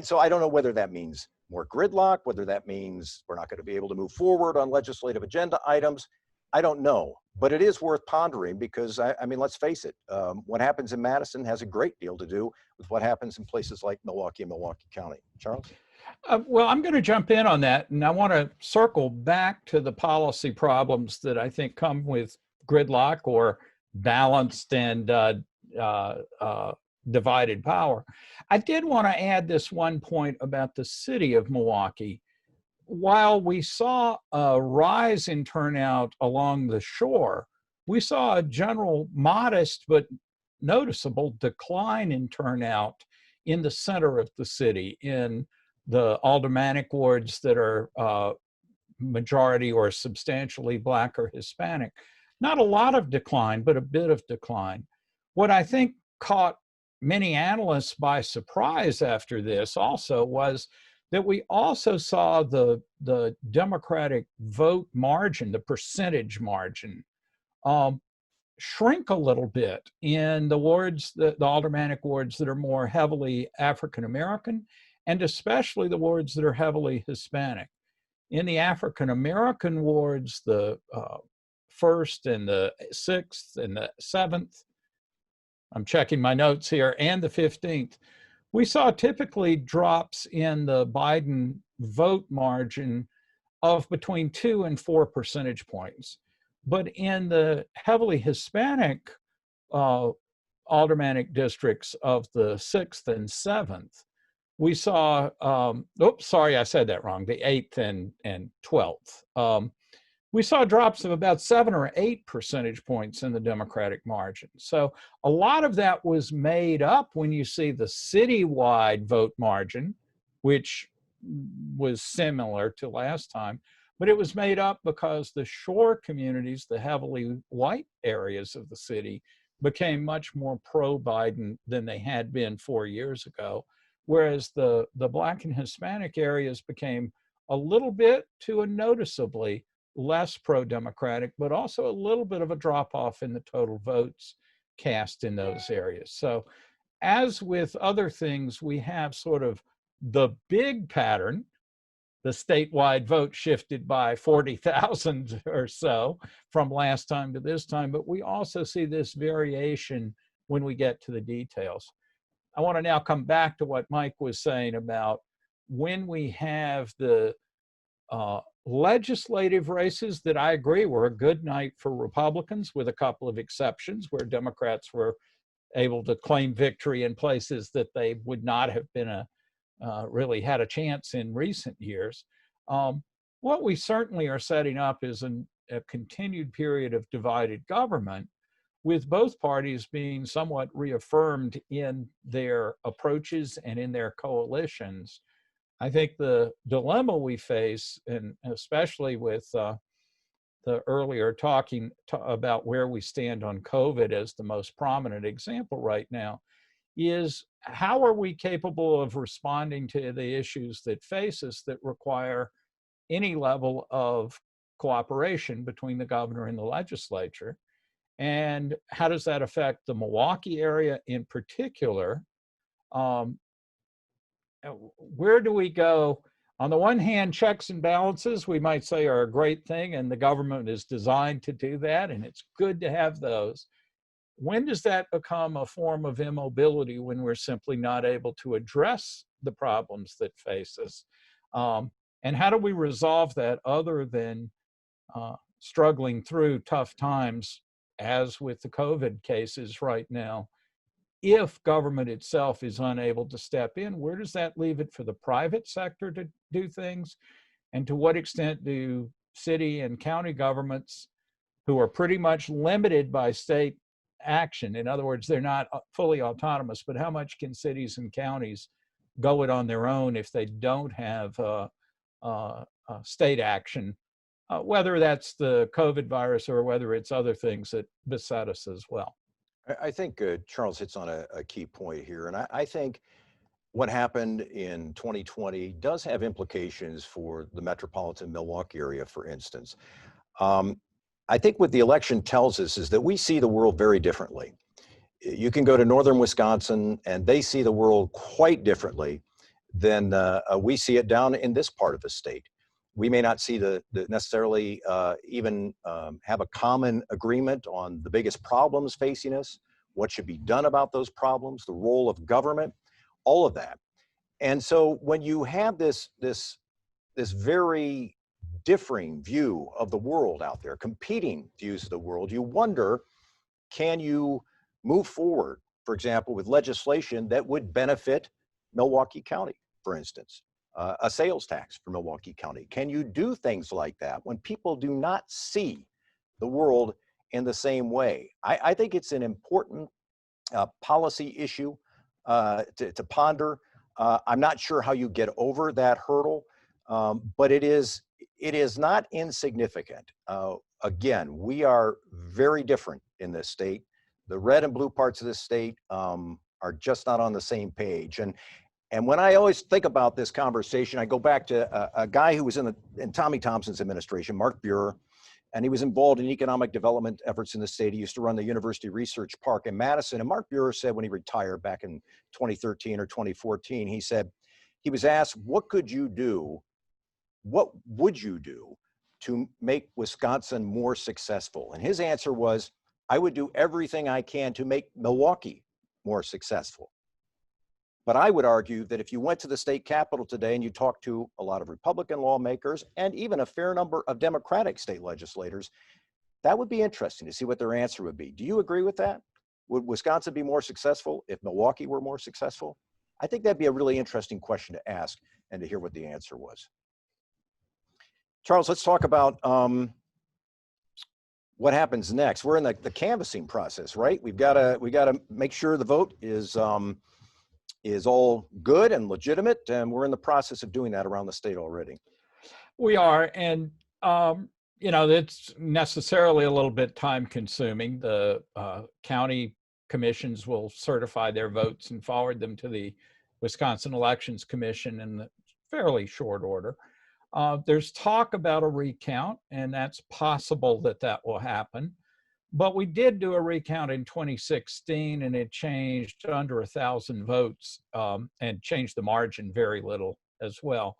so I don't know whether that means more gridlock, whether that means we're not going to be able to move forward on legislative agenda items. I don't know, but it is worth pondering because, I mean, let's face it, what happens in Madison has a great deal to do with what happens in places like Milwaukee and Milwaukee County. Charles? Well, I'm going to jump in on that, and I want to circle back to the policy problems that I think come with gridlock or balanced and divided power. I did want to add this one point about the city of Milwaukee. While we saw a rise in turnout along the shore, we saw a general modest but noticeable decline in turnout in the center of the city, in the aldermanic wards that are majority or substantially Black or Hispanic. Not a lot of decline, but a bit of decline. What I think caught many analysts by surprise after this also was that we also saw the Democratic vote margin, the percentage margin, shrink a little bit in the wards, the aldermanic wards that are more heavily African-American, and especially the wards that are heavily Hispanic. In the African-American wards, the 1st and the 6th and the 7th, I'm checking my notes here, and the 15th, we saw typically drops in the Biden vote margin of between 2 and 4 percentage points. But in the heavily Hispanic aldermanic districts of the 6th and 7th, we saw, oops, sorry, I said that wrong, the 8th and 12th. We saw drops of about 7 or 8 percentage points in the Democratic margin. So a lot of that was made up when you see the citywide vote margin, which was similar to last time, but it was made up because the shore communities, the heavily white areas of the city, became much more pro-Biden than they had been 4 years ago, whereas the Black and Hispanic areas became a little bit to a noticeably less pro-democratic, but also a little bit of a drop-off in the total votes cast in those areas. So as with other things, we have sort of the big pattern. The statewide vote shifted by 40,000 or so from last time to this time, but we also see this variation when we get to the details. I want to now come back to what Mike was saying about when we have the legislative races that I agree were a good night for Republicans, with a couple of exceptions where Democrats were able to claim victory in places that they would not have been really had a chance in recent years. What we certainly are setting up is a continued period of divided government, with both parties being somewhat reaffirmed in their approaches and in their coalitions. I think the dilemma we face, and especially with the earlier talking about where we stand on COVID as the most prominent example right now, is how are we capable of responding to the issues that face us that require any level of cooperation between the governor and the legislature? And how does that affect the Milwaukee area in particular? Where do we go? On the one hand, checks and balances, we might say, are a great thing, and the government is designed to do that, and it's good to have those. When does that become a form of immobility, when we're simply not able to address the problems that face us. And how do we resolve that other than struggling through tough times, as with the COVID cases right now? If government itself is unable to step in, where does that leave it for the private sector to do things? And to what extent do city and county governments, who are pretty much limited by state action, in other words, they're not fully autonomous, but how much can cities and counties go it on their own if they don't have state action, whether that's the COVID virus or whether it's other things that beset us as well? I think Charles hits on a key point here. And I think what happened in 2020 does have implications for the metropolitan Milwaukee area, for instance. I think what the election tells us is that we see the world very differently. You can go to northern Wisconsin and they see the world quite differently than we see it down in this part of the state. We may not see the necessarily even have a common agreement on the biggest problems facing us, what should be done about those problems, the role of government, all of that. And so when you have this very differing view of the world out there, competing views of the world, you wonder, can you move forward, for example, with legislation that would benefit Milwaukee County, for instance? A sales tax for Milwaukee County. Can you do things like that when people do not see the world in the same way? I think it's an important policy issue to ponder. I'm not sure how you get over that hurdle, but it is not insignificant. Again, we are very different in this state. The red and blue parts of this state are just not on the same page. And when I always think about this conversation, I go back to a guy who was in Tommy Thompson's administration, Mark Buer, and he was involved in economic development efforts in the state. He used to run the University Research Park in Madison. And Mark Buer said when he retired back in 2013 or 2014, he said, he was asked, what could you do? What would you do to make Wisconsin more successful? And his answer was, I would do everything I can to make Milwaukee more successful. But I would argue that if you went to the state capitol today and you talked to a lot of Republican lawmakers and even a fair number of Democratic state legislators, that would be interesting to see what their answer would be. Do you agree with that? Would Wisconsin be more successful if Milwaukee were more successful? I think that'd be a really interesting question to ask and to hear what the answer was. Charles, let's talk about what happens next. We're in the canvassing process, right? We gotta make sure the vote is all good and legitimate, and we're in the process of doing that around the state already. We are, and it's necessarily a little bit time consuming. The county commissions will certify their votes and forward them to the Wisconsin Elections Commission in fairly short order. There's talk about a recount, and that's possible that will happen. But we did do a recount in 2016, and it changed under 1,000 votes and changed the margin very little as well.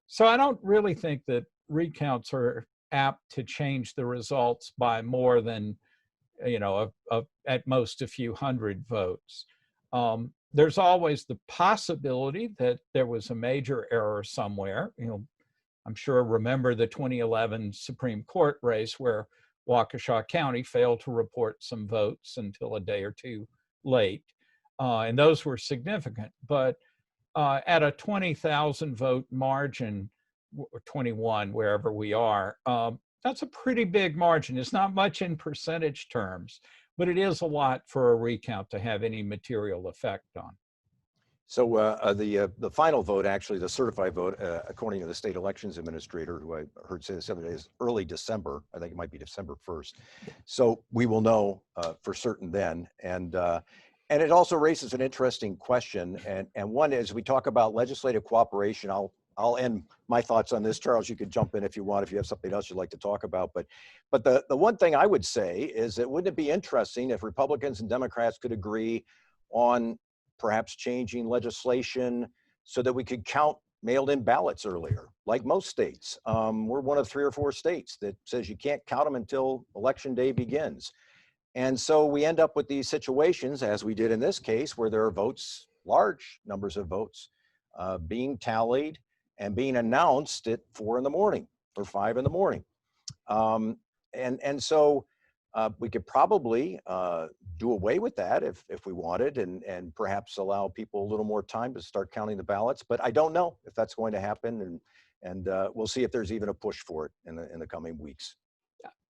So I don't really think that recounts are apt to change the results by more than, at most a few hundred votes. There's always the possibility that there was a major error somewhere. I'm sure remember the 2011 Supreme Court race where Waukesha County failed to report some votes until a day or two late. And those were significant. But at a 20,000 vote margin, or 21, wherever we are, that's a pretty big margin. It's not much in percentage terms, but it is a lot for a recount to have any material effect on. So the final vote, actually, the certified vote, according to the state elections administrator, who I heard say this the other day, is early December. I think it might be December 1st. So we will know for certain then. And it also raises an interesting question. And one is, we talk about legislative cooperation. I'll end my thoughts on this. Charles, you could jump in if you want, if you have something else you'd like to talk about. But the one thing I would say is that wouldn't it be interesting if Republicans and Democrats could agree on perhaps changing legislation so that we could count mailed-in ballots earlier, like most states. We're one of 3 or 4 states that says you can't count them until election day begins. And so we end up with these situations, as we did in this case, where there are votes, large numbers of votes, being tallied and being announced at 4 in the morning or 5 in the morning. And so we could probably do away with that if we wanted, and perhaps allow people a little more time to start counting the ballots. But I don't know if that's going to happen, and we'll see if there's even a push for it in the coming weeks.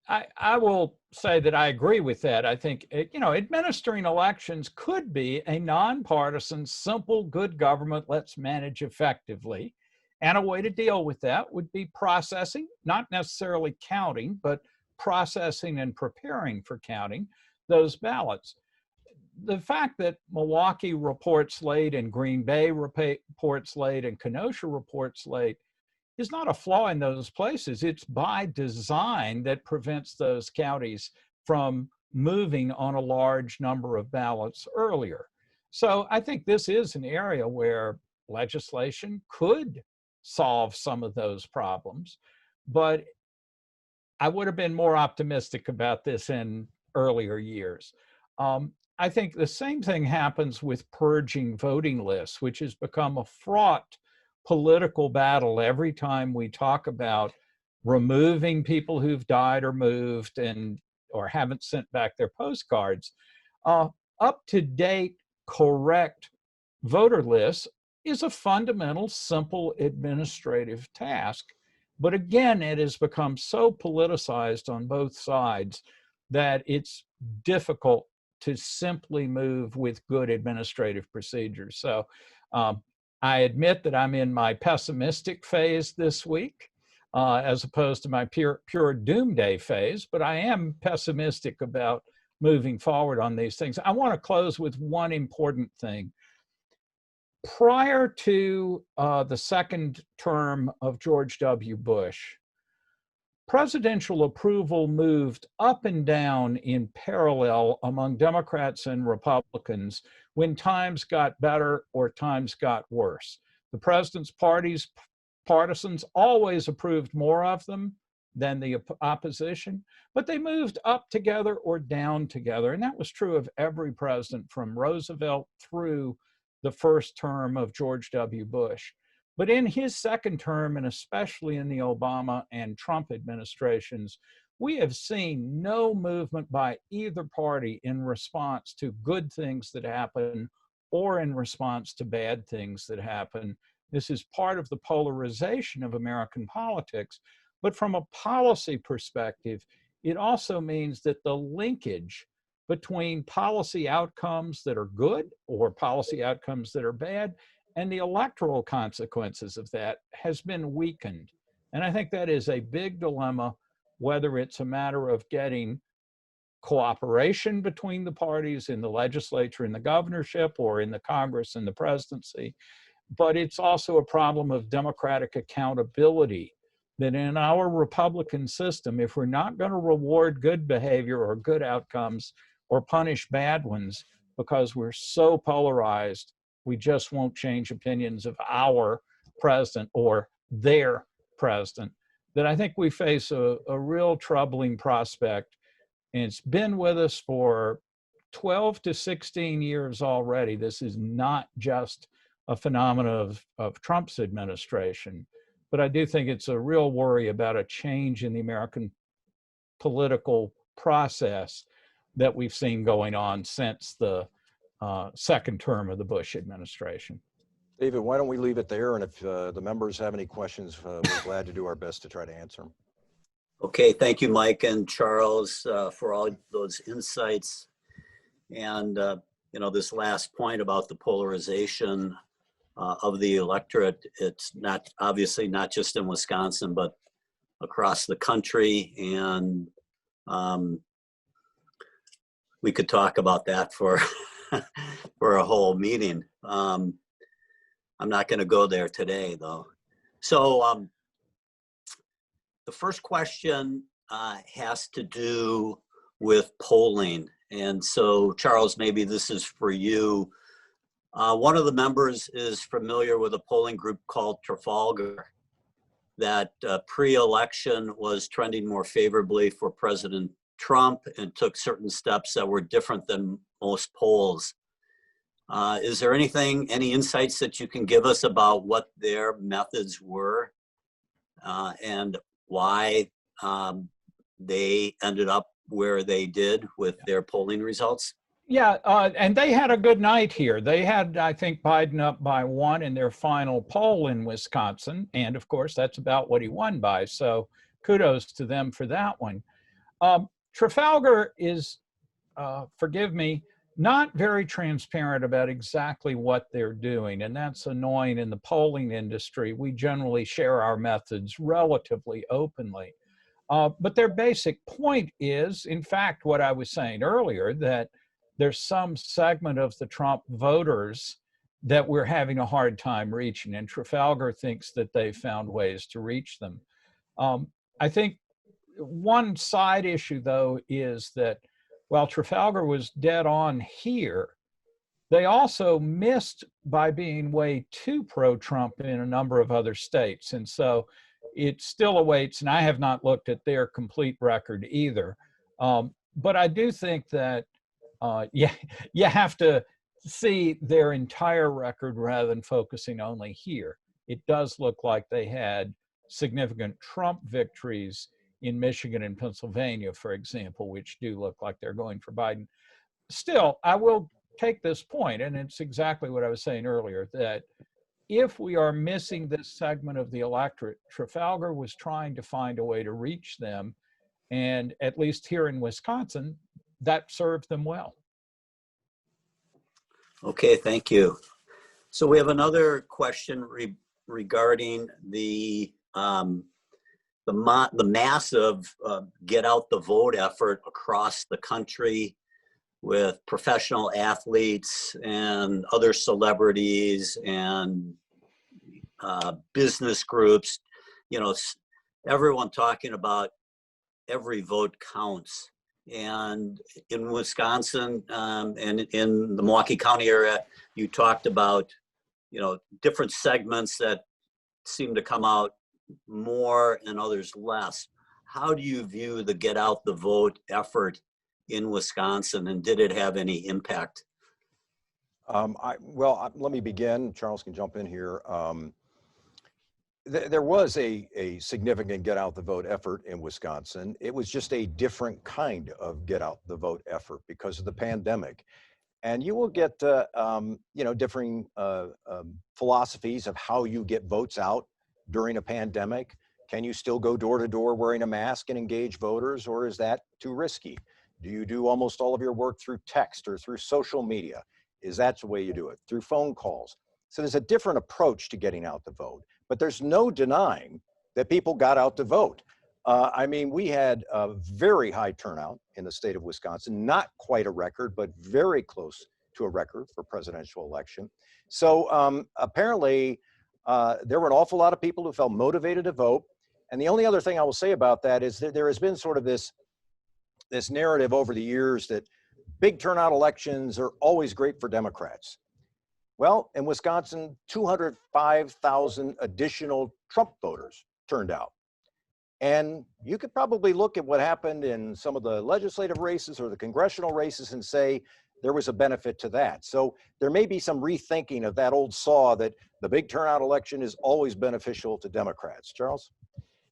I will say that I agree with that. I think, administering elections could be a nonpartisan, simple, good government, let's manage effectively. And a way to deal with that would be processing, not necessarily counting, but processing and preparing for counting those ballots. The fact that Milwaukee reports late and Green Bay reports late and Kenosha reports late is not a flaw in those places. It's by design that prevents those counties from moving on a large number of ballots earlier. So I think this is an area where legislation could solve some of those problems, but I would have been more optimistic about this in earlier years. I think the same thing happens with purging voting lists, which has become a fraught political battle every time we talk about removing people who've died or moved or haven't sent back their postcards. Up-to-date, correct voter lists is a fundamental, simple administrative task. But again, it has become so politicized on both sides that it's difficult to simply move with good administrative procedures. So I admit that I'm in my pessimistic phase this week, as opposed to my pure doomsday phase, but I am pessimistic about moving forward on these things. I want to close with one important thing. Prior to the second term of George W. Bush, presidential approval moved up and down in parallel among Democrats and Republicans when times got better or times got worse. The president's partisans always approved more of them than the opposition, but they moved up together or down together. And that was true of every president from Roosevelt through the first term of George W. Bush. But in his second term, and especially in the Obama and Trump administrations, we have seen no movement by either party in response to good things that happen or in response to bad things that happen. This is part of the polarization of American politics. But from a policy perspective, it also means that the linkage between policy outcomes that are good or policy outcomes that are bad and the electoral consequences of that has been weakened. And I think that is a big dilemma, whether it's a matter of getting cooperation between the parties in the legislature and the governorship or in the Congress and the presidency, but it's also a problem of democratic accountability, that in our Republican system, if we're not going to reward good behavior or good outcomes or punish bad ones because we're so polarized, we just won't change opinions of our president or their president, that I think we face a real troubling prospect. And it's been with us for 12 to 16 years already. This is not just a phenomenon of Trump's administration, but I do think it's a real worry about a change in the American political process that we've seen going on since the second term of the Bush administration. David, why don't we leave it there? And if the members have any questions, we're glad to do our best to try to answer them. Okay, thank you, Mike and Charles, for all those insights. And, this last point about the polarization of the electorate, it's not obviously not just in Wisconsin, but across the country. And we could talk about that for for a whole meeting. I'm not going to go there today, though. So the first question has to do with polling. And so, Charles, maybe this is for you. One of the members is familiar with a polling group called Trafalgar that pre-election was trending more favorably for President Trump and took certain steps that were different than most polls. Is there any insights that you can give us about what their methods were and why they ended up where they did with their polling results? Yeah, and they had a good night here. They had, I think, Biden up by 1 in their final poll in Wisconsin. And of course, that's about what he won by. So kudos to them for that one. Trafalgar is, forgive me, not very transparent about exactly what they're doing. And that's annoying in the polling industry. We generally share our methods relatively openly. But their basic point is, in fact, what I was saying earlier, that there's some segment of the Trump voters that we're having a hard time reaching, and Trafalgar thinks that they've found ways to reach them. I think one side issue, though, is that while Trafalgar was dead on here, they also missed by being way too pro-Trump in a number of other states. And so it still awaits, and I have not looked at their complete record either. But I do think that you have to see their entire record rather than focusing only here. It does look like they had significant Trump victories in Michigan and Pennsylvania, for example, which do look like they're going for Biden. Still, I will take this point, and it's exactly what I was saying earlier, that if we are missing this segment of the electorate, Trafalgar was trying to find a way to reach them, and at least here in Wisconsin, that served them well. Okay, thank you. So we have another question regarding the massive get out the vote effort across the country with professional athletes and other celebrities and business groups, you know, everyone talking about every vote counts. And in Wisconsin and in the Milwaukee County area, you talked about, you know, different segments that seem to come out more and others less. How do you view the get out the vote effort in Wisconsin, and did it have any impact? Let me begin. Charles can jump in here. There was a significant get out the vote effort in Wisconsin. It was just a different kind of get out the vote effort because of the pandemic. And you will get, differing philosophies of how you get votes out during a pandemic. Can you still go door to door wearing a mask and engage voters, or is that too risky? Do you do almost all of your work through text or through social media? Is that the way you do it? Through phone calls? So there's a different approach to getting out the vote, but there's no denying that people got out to vote. We had a very high turnout in the state of Wisconsin, not quite a record, but very close to a record for presidential election. So apparently there were an awful lot of people who felt motivated to vote. And the only other thing I will say about that is that there has been sort of this narrative over the years that big turnout elections are always great for Democrats. Well, in Wisconsin, 205,000 additional Trump voters turned out. And you could probably look at what happened in some of the legislative races or the congressional races and say there was a benefit to that. So there may be some rethinking of that old saw that the big turnout election is always beneficial to Democrats. Charles?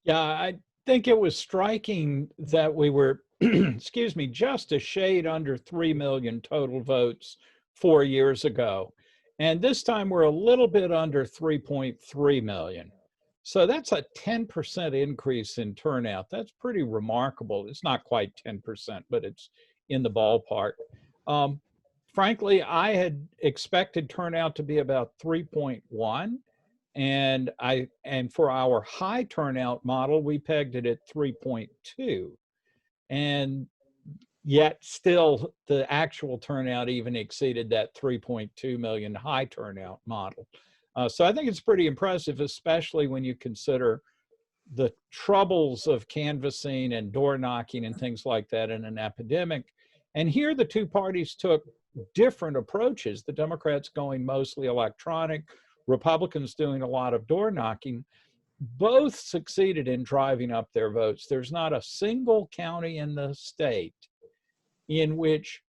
Yeah, I think it was striking that we were, excuse me, just a shade under 3 million total votes 4 years ago. And this time we're a little bit under 3.3 million. So that's a 10% increase in turnout. That's pretty remarkable. It's not quite 10%, but it's in the ballpark. Frankly, I had expected turnout to be about 3.1. And for our high turnout model, we pegged it at 3.2. And yet still the actual turnout even exceeded that 3.2 million high turnout model. So I think it's pretty impressive, especially when you consider the troubles of canvassing and door knocking and things like that in an epidemic. And here the two parties took different approaches. The Democrats going mostly electronic, Republicans doing a lot of door knocking. Both succeeded in driving up their votes. There's not a single county in the state in which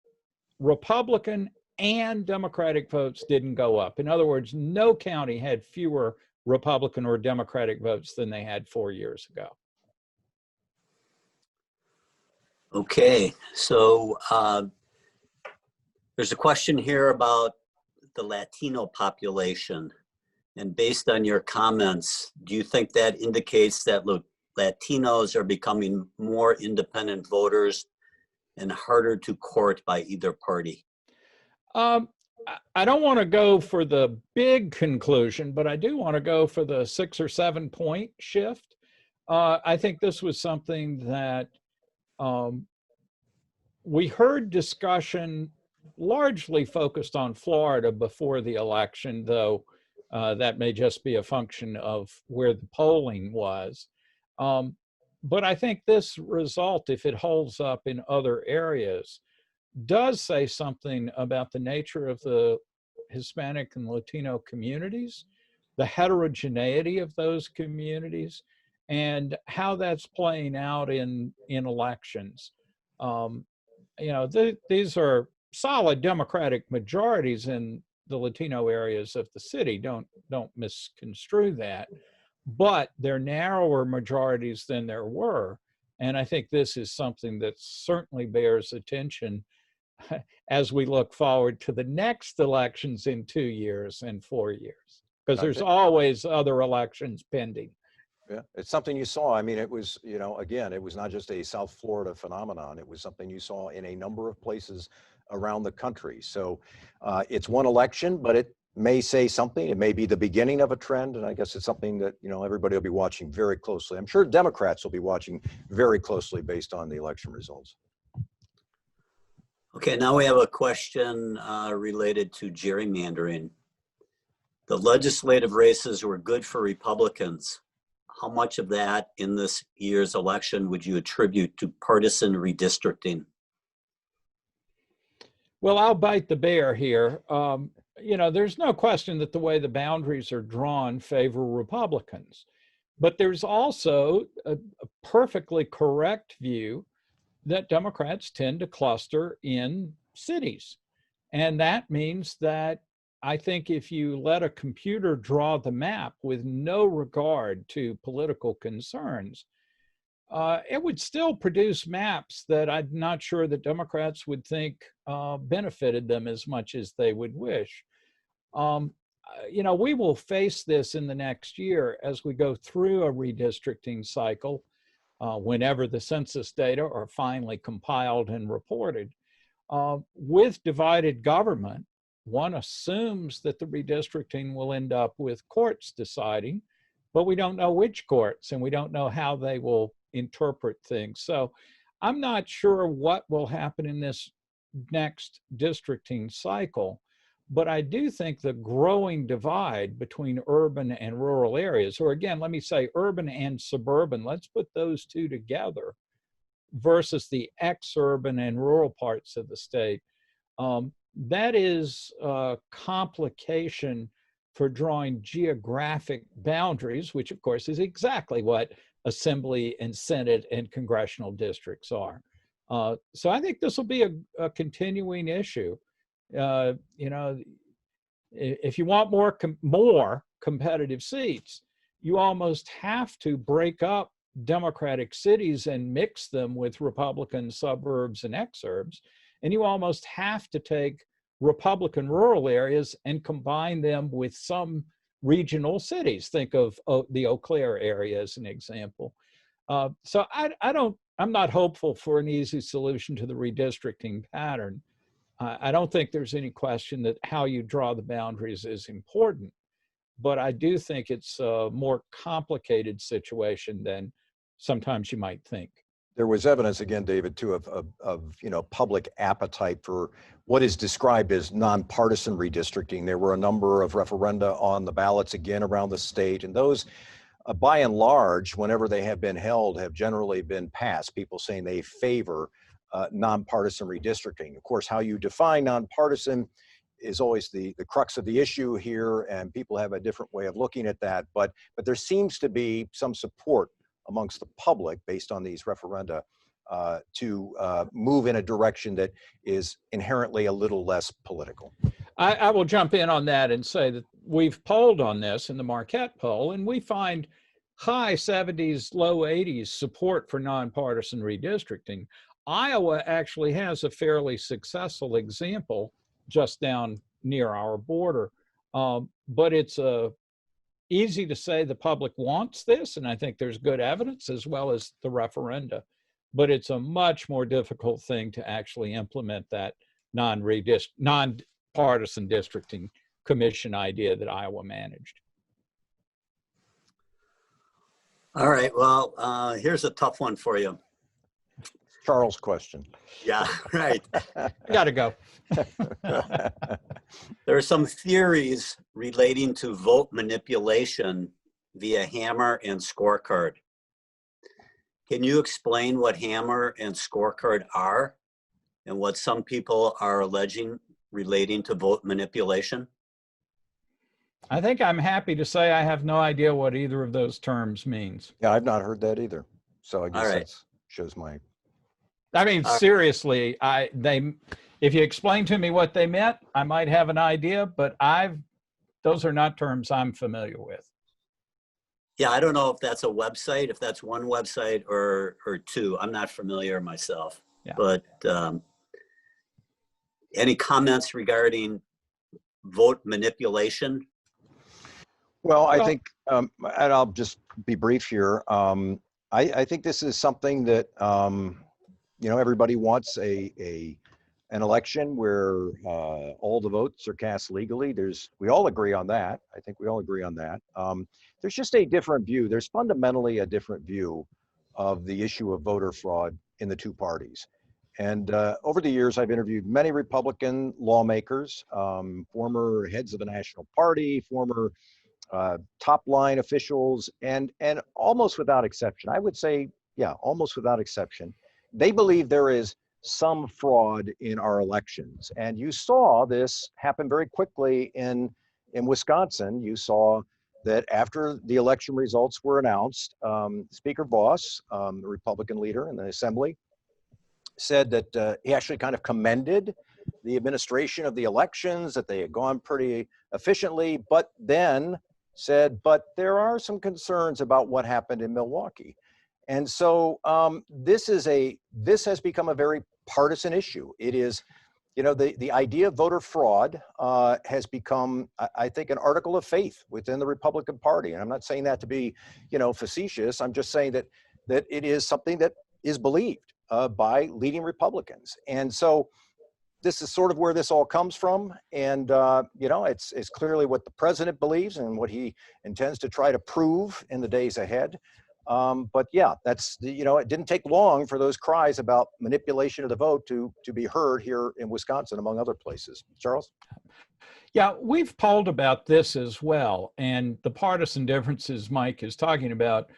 Republican and Democratic votes didn't go up. In other words, no county had fewer Republican or Democratic votes than they had 4 years ago. Okay, so there's a question here about the Latino population. And based on your comments, do you think that indicates that Latinos are becoming more independent voters and harder to court by either party? I don't want to go for the big conclusion, but I do want to go for the 6 or 7 point shift. I think this was something that we heard discussion largely focused on Florida before the election, though that may just be a function of where the polling was. But I think this result, if it holds up in other areas, does say something about the nature of the Hispanic and Latino communities, the heterogeneity of those communities, and how that's playing out in elections. These are solid Democratic majorities in the Latino areas of the city. Don't misconstrue that, but they're narrower majorities than there were. And I think this is something that certainly bears attention as we look forward to the next elections in 2 years and 4 years, because there's always other elections pending. Yeah, it's something you saw. I mean, it was, again, it was not just a South Florida phenomenon. It was something you saw in a number of places around the country. So it's one election, but it may say something. It may be the beginning of a trend. And I guess it's something that, everybody will be watching very closely. I'm sure Democrats will be watching very closely based on the election results. Okay, now we have a question related to gerrymandering. The legislative races were good for Republicans. How much of that in this year's election would you attribute to partisan redistricting? Well, I'll bite the bear here. There's no question that the way the boundaries are drawn favor Republicans, but there's also a perfectly correct view that Democrats tend to cluster in cities. And that means that I think if you let a computer draw the map with no regard to political concerns, it would still produce maps that I'm not sure that Democrats would think benefited them as much as they would wish. We will face this in the next year as we go through a redistricting cycle, whenever the census data are finally compiled and reported. With divided government, one assumes that the redistricting will end up with courts deciding, but we don't know which courts and we don't know how they will interpret things. So I'm not sure what will happen in this next districting cycle, but I do think the growing divide between urban and rural areas, or again, let me say urban and suburban, let's put those two together, versus the ex-urban and rural parts of the state, that is a complication for drawing geographic boundaries, which of course is exactly what Assembly and Senate and congressional districts are. So I think this will be a continuing issue. If you want more competitive seats, you almost have to break up Democratic cities and mix them with Republican suburbs and exurbs. And you almost have to take Republican rural areas and combine them with some regional cities. Think of the Eau Claire area as an example. So I'm not hopeful for an easy solution to the redistricting pattern. I don't think there's any question that how you draw the boundaries is important, but I do think it's a more complicated situation than sometimes you might think. There was evidence, again, David, too, of public appetite for what is described as nonpartisan redistricting. There were a number of referenda on the ballots, again, around the state, and those, by and large, whenever they have been held, have generally been passed. People saying they favor nonpartisan redistricting. Of course, how you define nonpartisan is always the crux of the issue here, and people have a different way of looking at that. But there seems to be some support amongst the public based on these referenda to move in a direction that is inherently a little less political. I will jump in on that and say that we've polled on this in the Marquette poll, and we find high 70s, low 80s support for nonpartisan redistricting. Iowa actually has a fairly successful example just down near our border, but it's easy to say the public wants this, and I think there's good evidence as well as the referenda, but it's a much more difficult thing to actually implement that nonpartisan districting commission idea that Iowa managed. All right, well, here's a tough one for you. Charles' question. Yeah, right. Gotta go. There are some theories relating to vote manipulation via hammer and scorecard. Can you explain what hammer and scorecard are and what some people are alleging relating to vote manipulation? I think I'm happy to say I have no idea what either of those terms means. Yeah, I've not heard that either. So I guess right. that shows my. I mean, seriously, if you explain to me what they meant, I might have an idea, but those are not terms I'm familiar with. Yeah, I don't know if that's a website, if that's one website or two. I'm not familiar myself. Yeah. But any comments regarding vote manipulation? Well, I think, and I'll just be brief here. I think this is something that, everybody wants an election where all the votes are cast legally. We all agree on that. I think we all agree on that. There's just a different view. There's fundamentally a different view of the issue of voter fraud in the two parties. And over the years, I've interviewed many Republican lawmakers, former heads of the national party, former top line officials, and almost without exception, I would say, yeah, almost without exception, they believe there is some fraud in our elections. And you saw this happen very quickly in Wisconsin. You saw that after the election results were announced, Speaker Voss, the Republican leader in the Assembly, said that he actually kind of commended the administration of the elections, that they had gone pretty efficiently, but then said, but there are some concerns about what happened in Milwaukee. And so this has become a very partisan issue. It is, the idea of voter fraud has become, I think, an article of faith within the Republican Party. And I'm not saying that to be, facetious. I'm just saying that it is something that is believed by leading Republicans. And so this is sort of where this all comes from. And, it's clearly what the president believes and what he intends to try to prove in the days ahead. But yeah, that's it didn't take long for those cries about manipulation of the vote to be heard here in Wisconsin, among other places. Charles? Yeah, we've polled about this as well. And the partisan differences Mike is talking about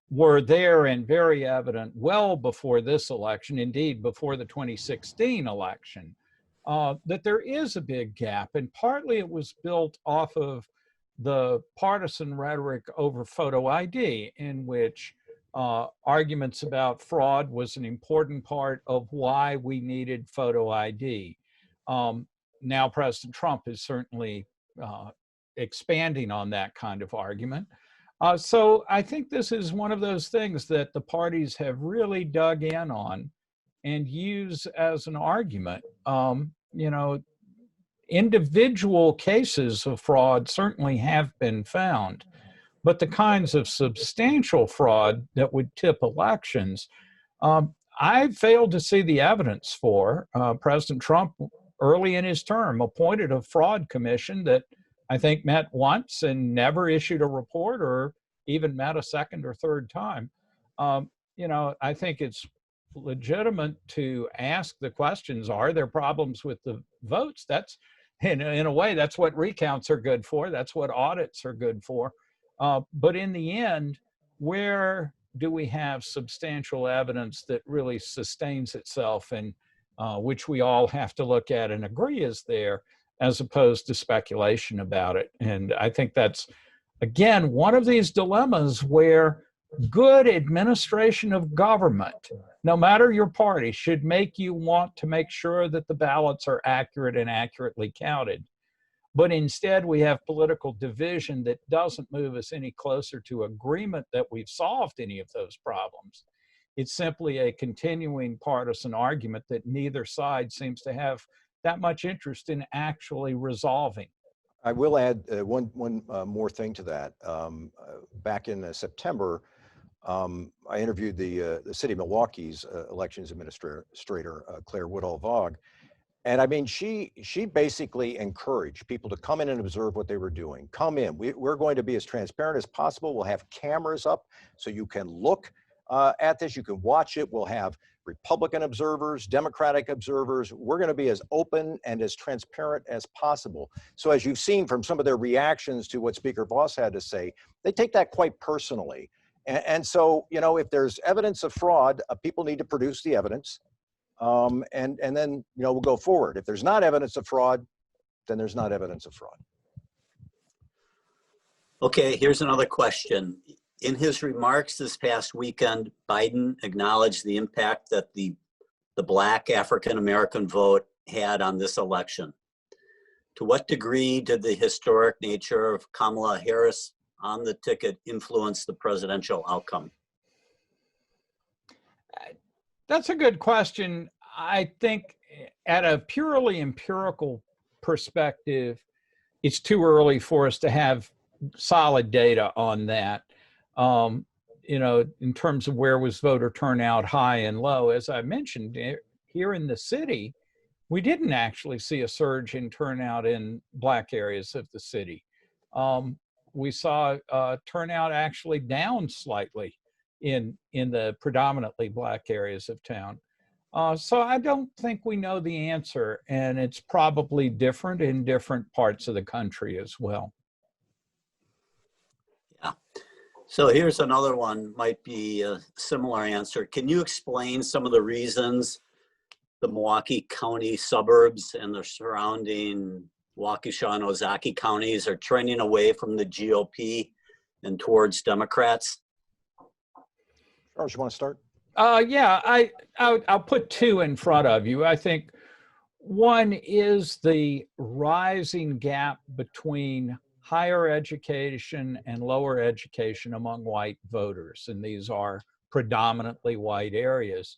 were there and very evident well before this election, indeed before the 2016 election, that there is a big gap. And partly it was built off of the partisan rhetoric over photo ID, in which arguments about fraud was an important part of why we needed photo ID. Now President Trump is certainly expanding on that kind of argument. So I think this is one of those things that the parties have really dug in on and use as an argument. Individual cases of fraud certainly have been found, but the kinds of substantial fraud that would tip elections, I failed to see the evidence for. President Trump, early in his term, appointed a fraud commission that I think met once and never issued a report or even met a second or third time. I think it's legitimate to ask the questions, are there problems with the votes? That's in a way, that's what recounts are good for. That's what audits are good for. But in the end, where do we have substantial evidence that really sustains itself and which we all have to look at and agree is there, as opposed to speculation about it? And I think that's, again, one of these dilemmas where good administration of government, no matter your party, should make you want to make sure that the ballots are accurate and accurately counted. But instead, we have political division that doesn't move us any closer to agreement that we've solved any of those problems. It's simply a continuing partisan argument that neither side seems to have that much interest in actually resolving. I will add one more thing to that. Back in September, I interviewed the city of Milwaukee's elections administrator, Claire Woodall-Vaugh. And I mean, she basically encouraged people to come in and observe what they were doing. Come in. We're going to be as transparent as possible. We'll have cameras up so you can look at this. You can watch it. We'll have Republican observers, Democratic observers. We're going to be as open and as transparent as possible. So as you've seen from some of their reactions to what Speaker Voss had to say, they take that quite personally. And so, you know, if there's evidence of fraud, people need to produce the evidence. And then, you know, we'll go forward. If there's not evidence of fraud, then there's not evidence of fraud. Okay, here's another question. In his remarks this past weekend, Biden acknowledged the impact that the Black African-American vote had on this election. To what degree did the historic nature of Kamala Harris on the ticket influence the presidential outcome? That's a good question. I think at a purely empirical perspective, it's too early for us to have solid data on that. You know, in terms of where was voter turnout high and low, as I mentioned, here in the city, we didn't actually see a surge in turnout in Black areas of the city. We saw turnout actually down slightly in the predominantly Black areas of town. So I don't think we know the answer, and it's probably different in different parts of the country as well. Yeah. So here's another one, might be a similar answer. Can you explain some of the reasons the Milwaukee County suburbs and the surrounding Waukesha and Ozaukee counties are trending away from the GOP and towards Democrats? Charles, you want to start? Yeah, I'll put two in front of you. I think one is the rising gap between higher education and lower education among white voters, and these are predominantly white areas.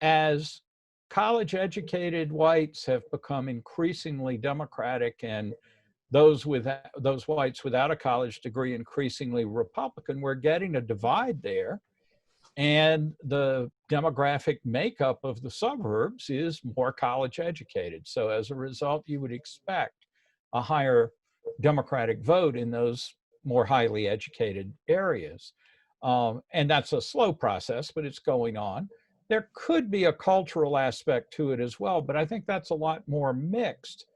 As college-educated whites have become increasingly Democratic and those whites without a college degree increasingly Republican, we're getting a divide there. And the demographic makeup of the suburbs is more college educated. So as a result, you would expect a higher Democratic vote in those more highly educated areas. And that's a slow process, but it's going on. There could be a cultural aspect to it as well, but I think that's a lot more mixed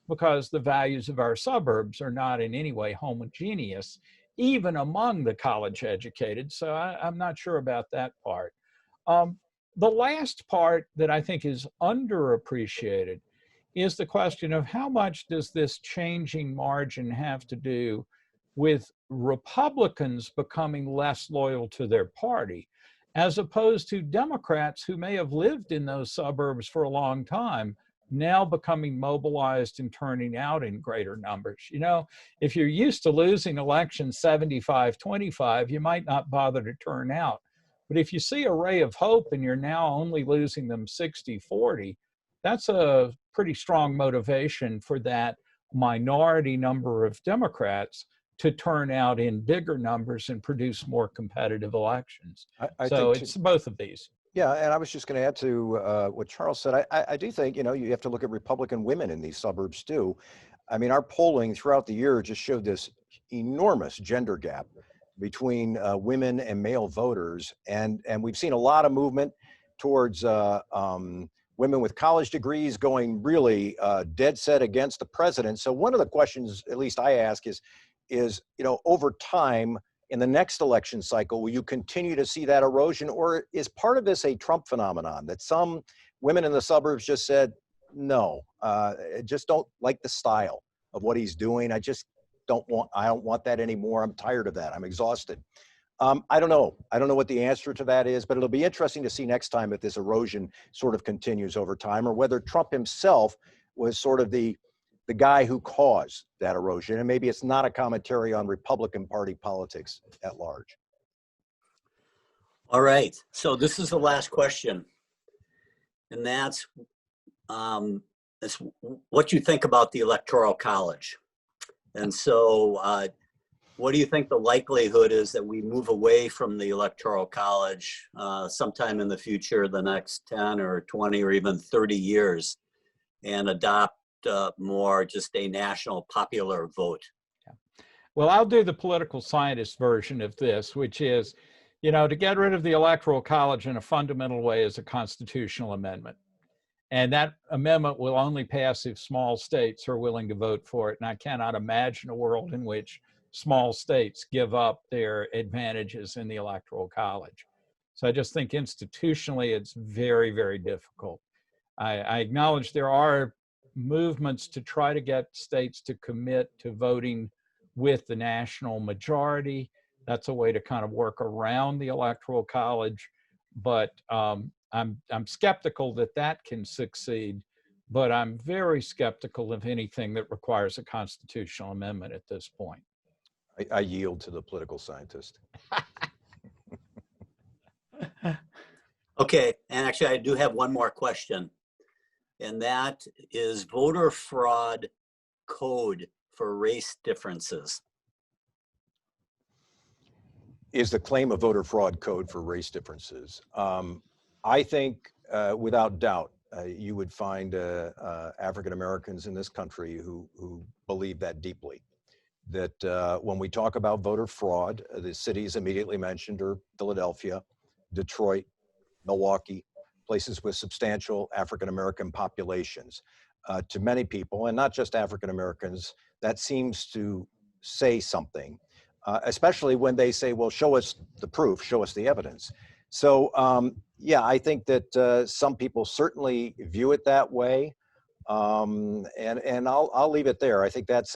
because the values of our suburbs are not in any way homogeneous, even among the college educated. So I'm not sure about that part. The last part that I think is underappreciated is the question of how much does this changing margin have to do with Republicans becoming less loyal to their party, as opposed to Democrats who may have lived in those suburbs for a long time, now becoming mobilized and turning out in greater numbers. You know, if you're used to losing elections 75-25, you might not bother to turn out. But if you see a ray of hope and you're now only losing them 60-40, that's a pretty strong motivation for that minority number of Democrats to turn out in bigger numbers and produce more competitive elections. So it's both of these. Yeah, and I was just going to add to what Charles said. I do think, you know, you have to look at Republican women in these suburbs too. I mean, our polling throughout the year just showed this enormous gender gap between women and male voters. And we've seen a lot of movement towards women with college degrees going really dead set against the president. So one of the questions, at least I ask, is, you know, over time, in the next election cycle, will you continue to see that erosion, or is part of this a Trump phenomenon that some women in the suburbs just said, no, I just don't like the style of what he's doing. I don't want that anymore. I'm tired of that. I'm exhausted. I don't know. I don't know what the answer to that is, but it'll be interesting to see next time if this erosion sort of continues over time, or whether Trump himself was sort of the guy who caused that erosion. And maybe it's not a commentary on Republican Party politics at large. All right, so this is the last question, and that's what you think about the Electoral College. And so what do you think the likelihood is that we move away from the Electoral College sometime in the future, the next 10 or 20 or even 30 years, and adopt more just a national popular vote? Well, I'll do the political scientist version of this, which is, you know, to get rid of the Electoral College in a fundamental way is a constitutional amendment. And that amendment will only pass if small states are willing to vote for it. And I cannot imagine a world in which small states give up their advantages in the Electoral College. So I just think institutionally it's very, very difficult. I acknowledge there are movements to try to get states to commit to voting with the national majority. That's a way to kind of work around the Electoral College, but I'm skeptical that that can succeed, but I'm very skeptical of anything that requires a constitutional amendment at this point. I yield to the political scientist. Okay, and actually I do have one more question, and that is voter fraud code for race differences. Is the claim of voter fraud code for race differences. I think without doubt, you would find African Americans in this country who believe that deeply. That when we talk about voter fraud, the cities immediately mentioned are Philadelphia, Detroit, Milwaukee, places with substantial African American populations. To many people, and not just African Americans, that seems to say something. Especially when they say, well, show us the proof, show us the evidence. So yeah, I think that some people certainly view it that way. And I'll leave it there. I think that's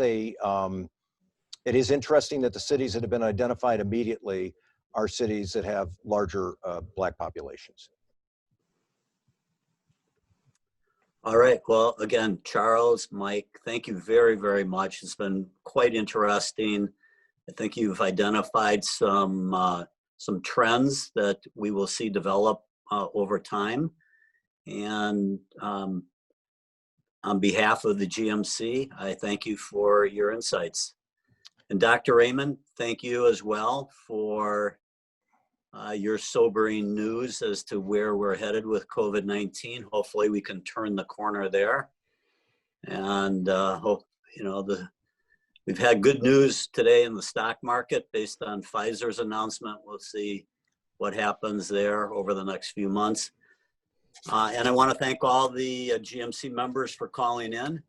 it is interesting that the cities that have been identified immediately are cities that have larger Black populations. All right, well, again, Charles, Mike, thank you very, very much. It's been quite interesting. I think you've identified some trends that we will see develop over time. And on behalf of the GMC, I thank you for your insights. And Dr. Raymond, thank you as well for your sobering news as to where we're headed with COVID-19. Hopefully we can turn the corner there. And hope, you know, we've had good news today in the stock market based on Pfizer's announcement. We'll see what happens there over the next few months. And I want to thank all the GMC members for calling in.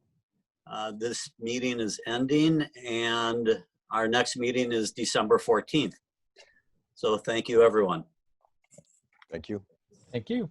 This meeting is ending, and our next meeting is December 14th. So thank you, everyone. Thank you. Thank you.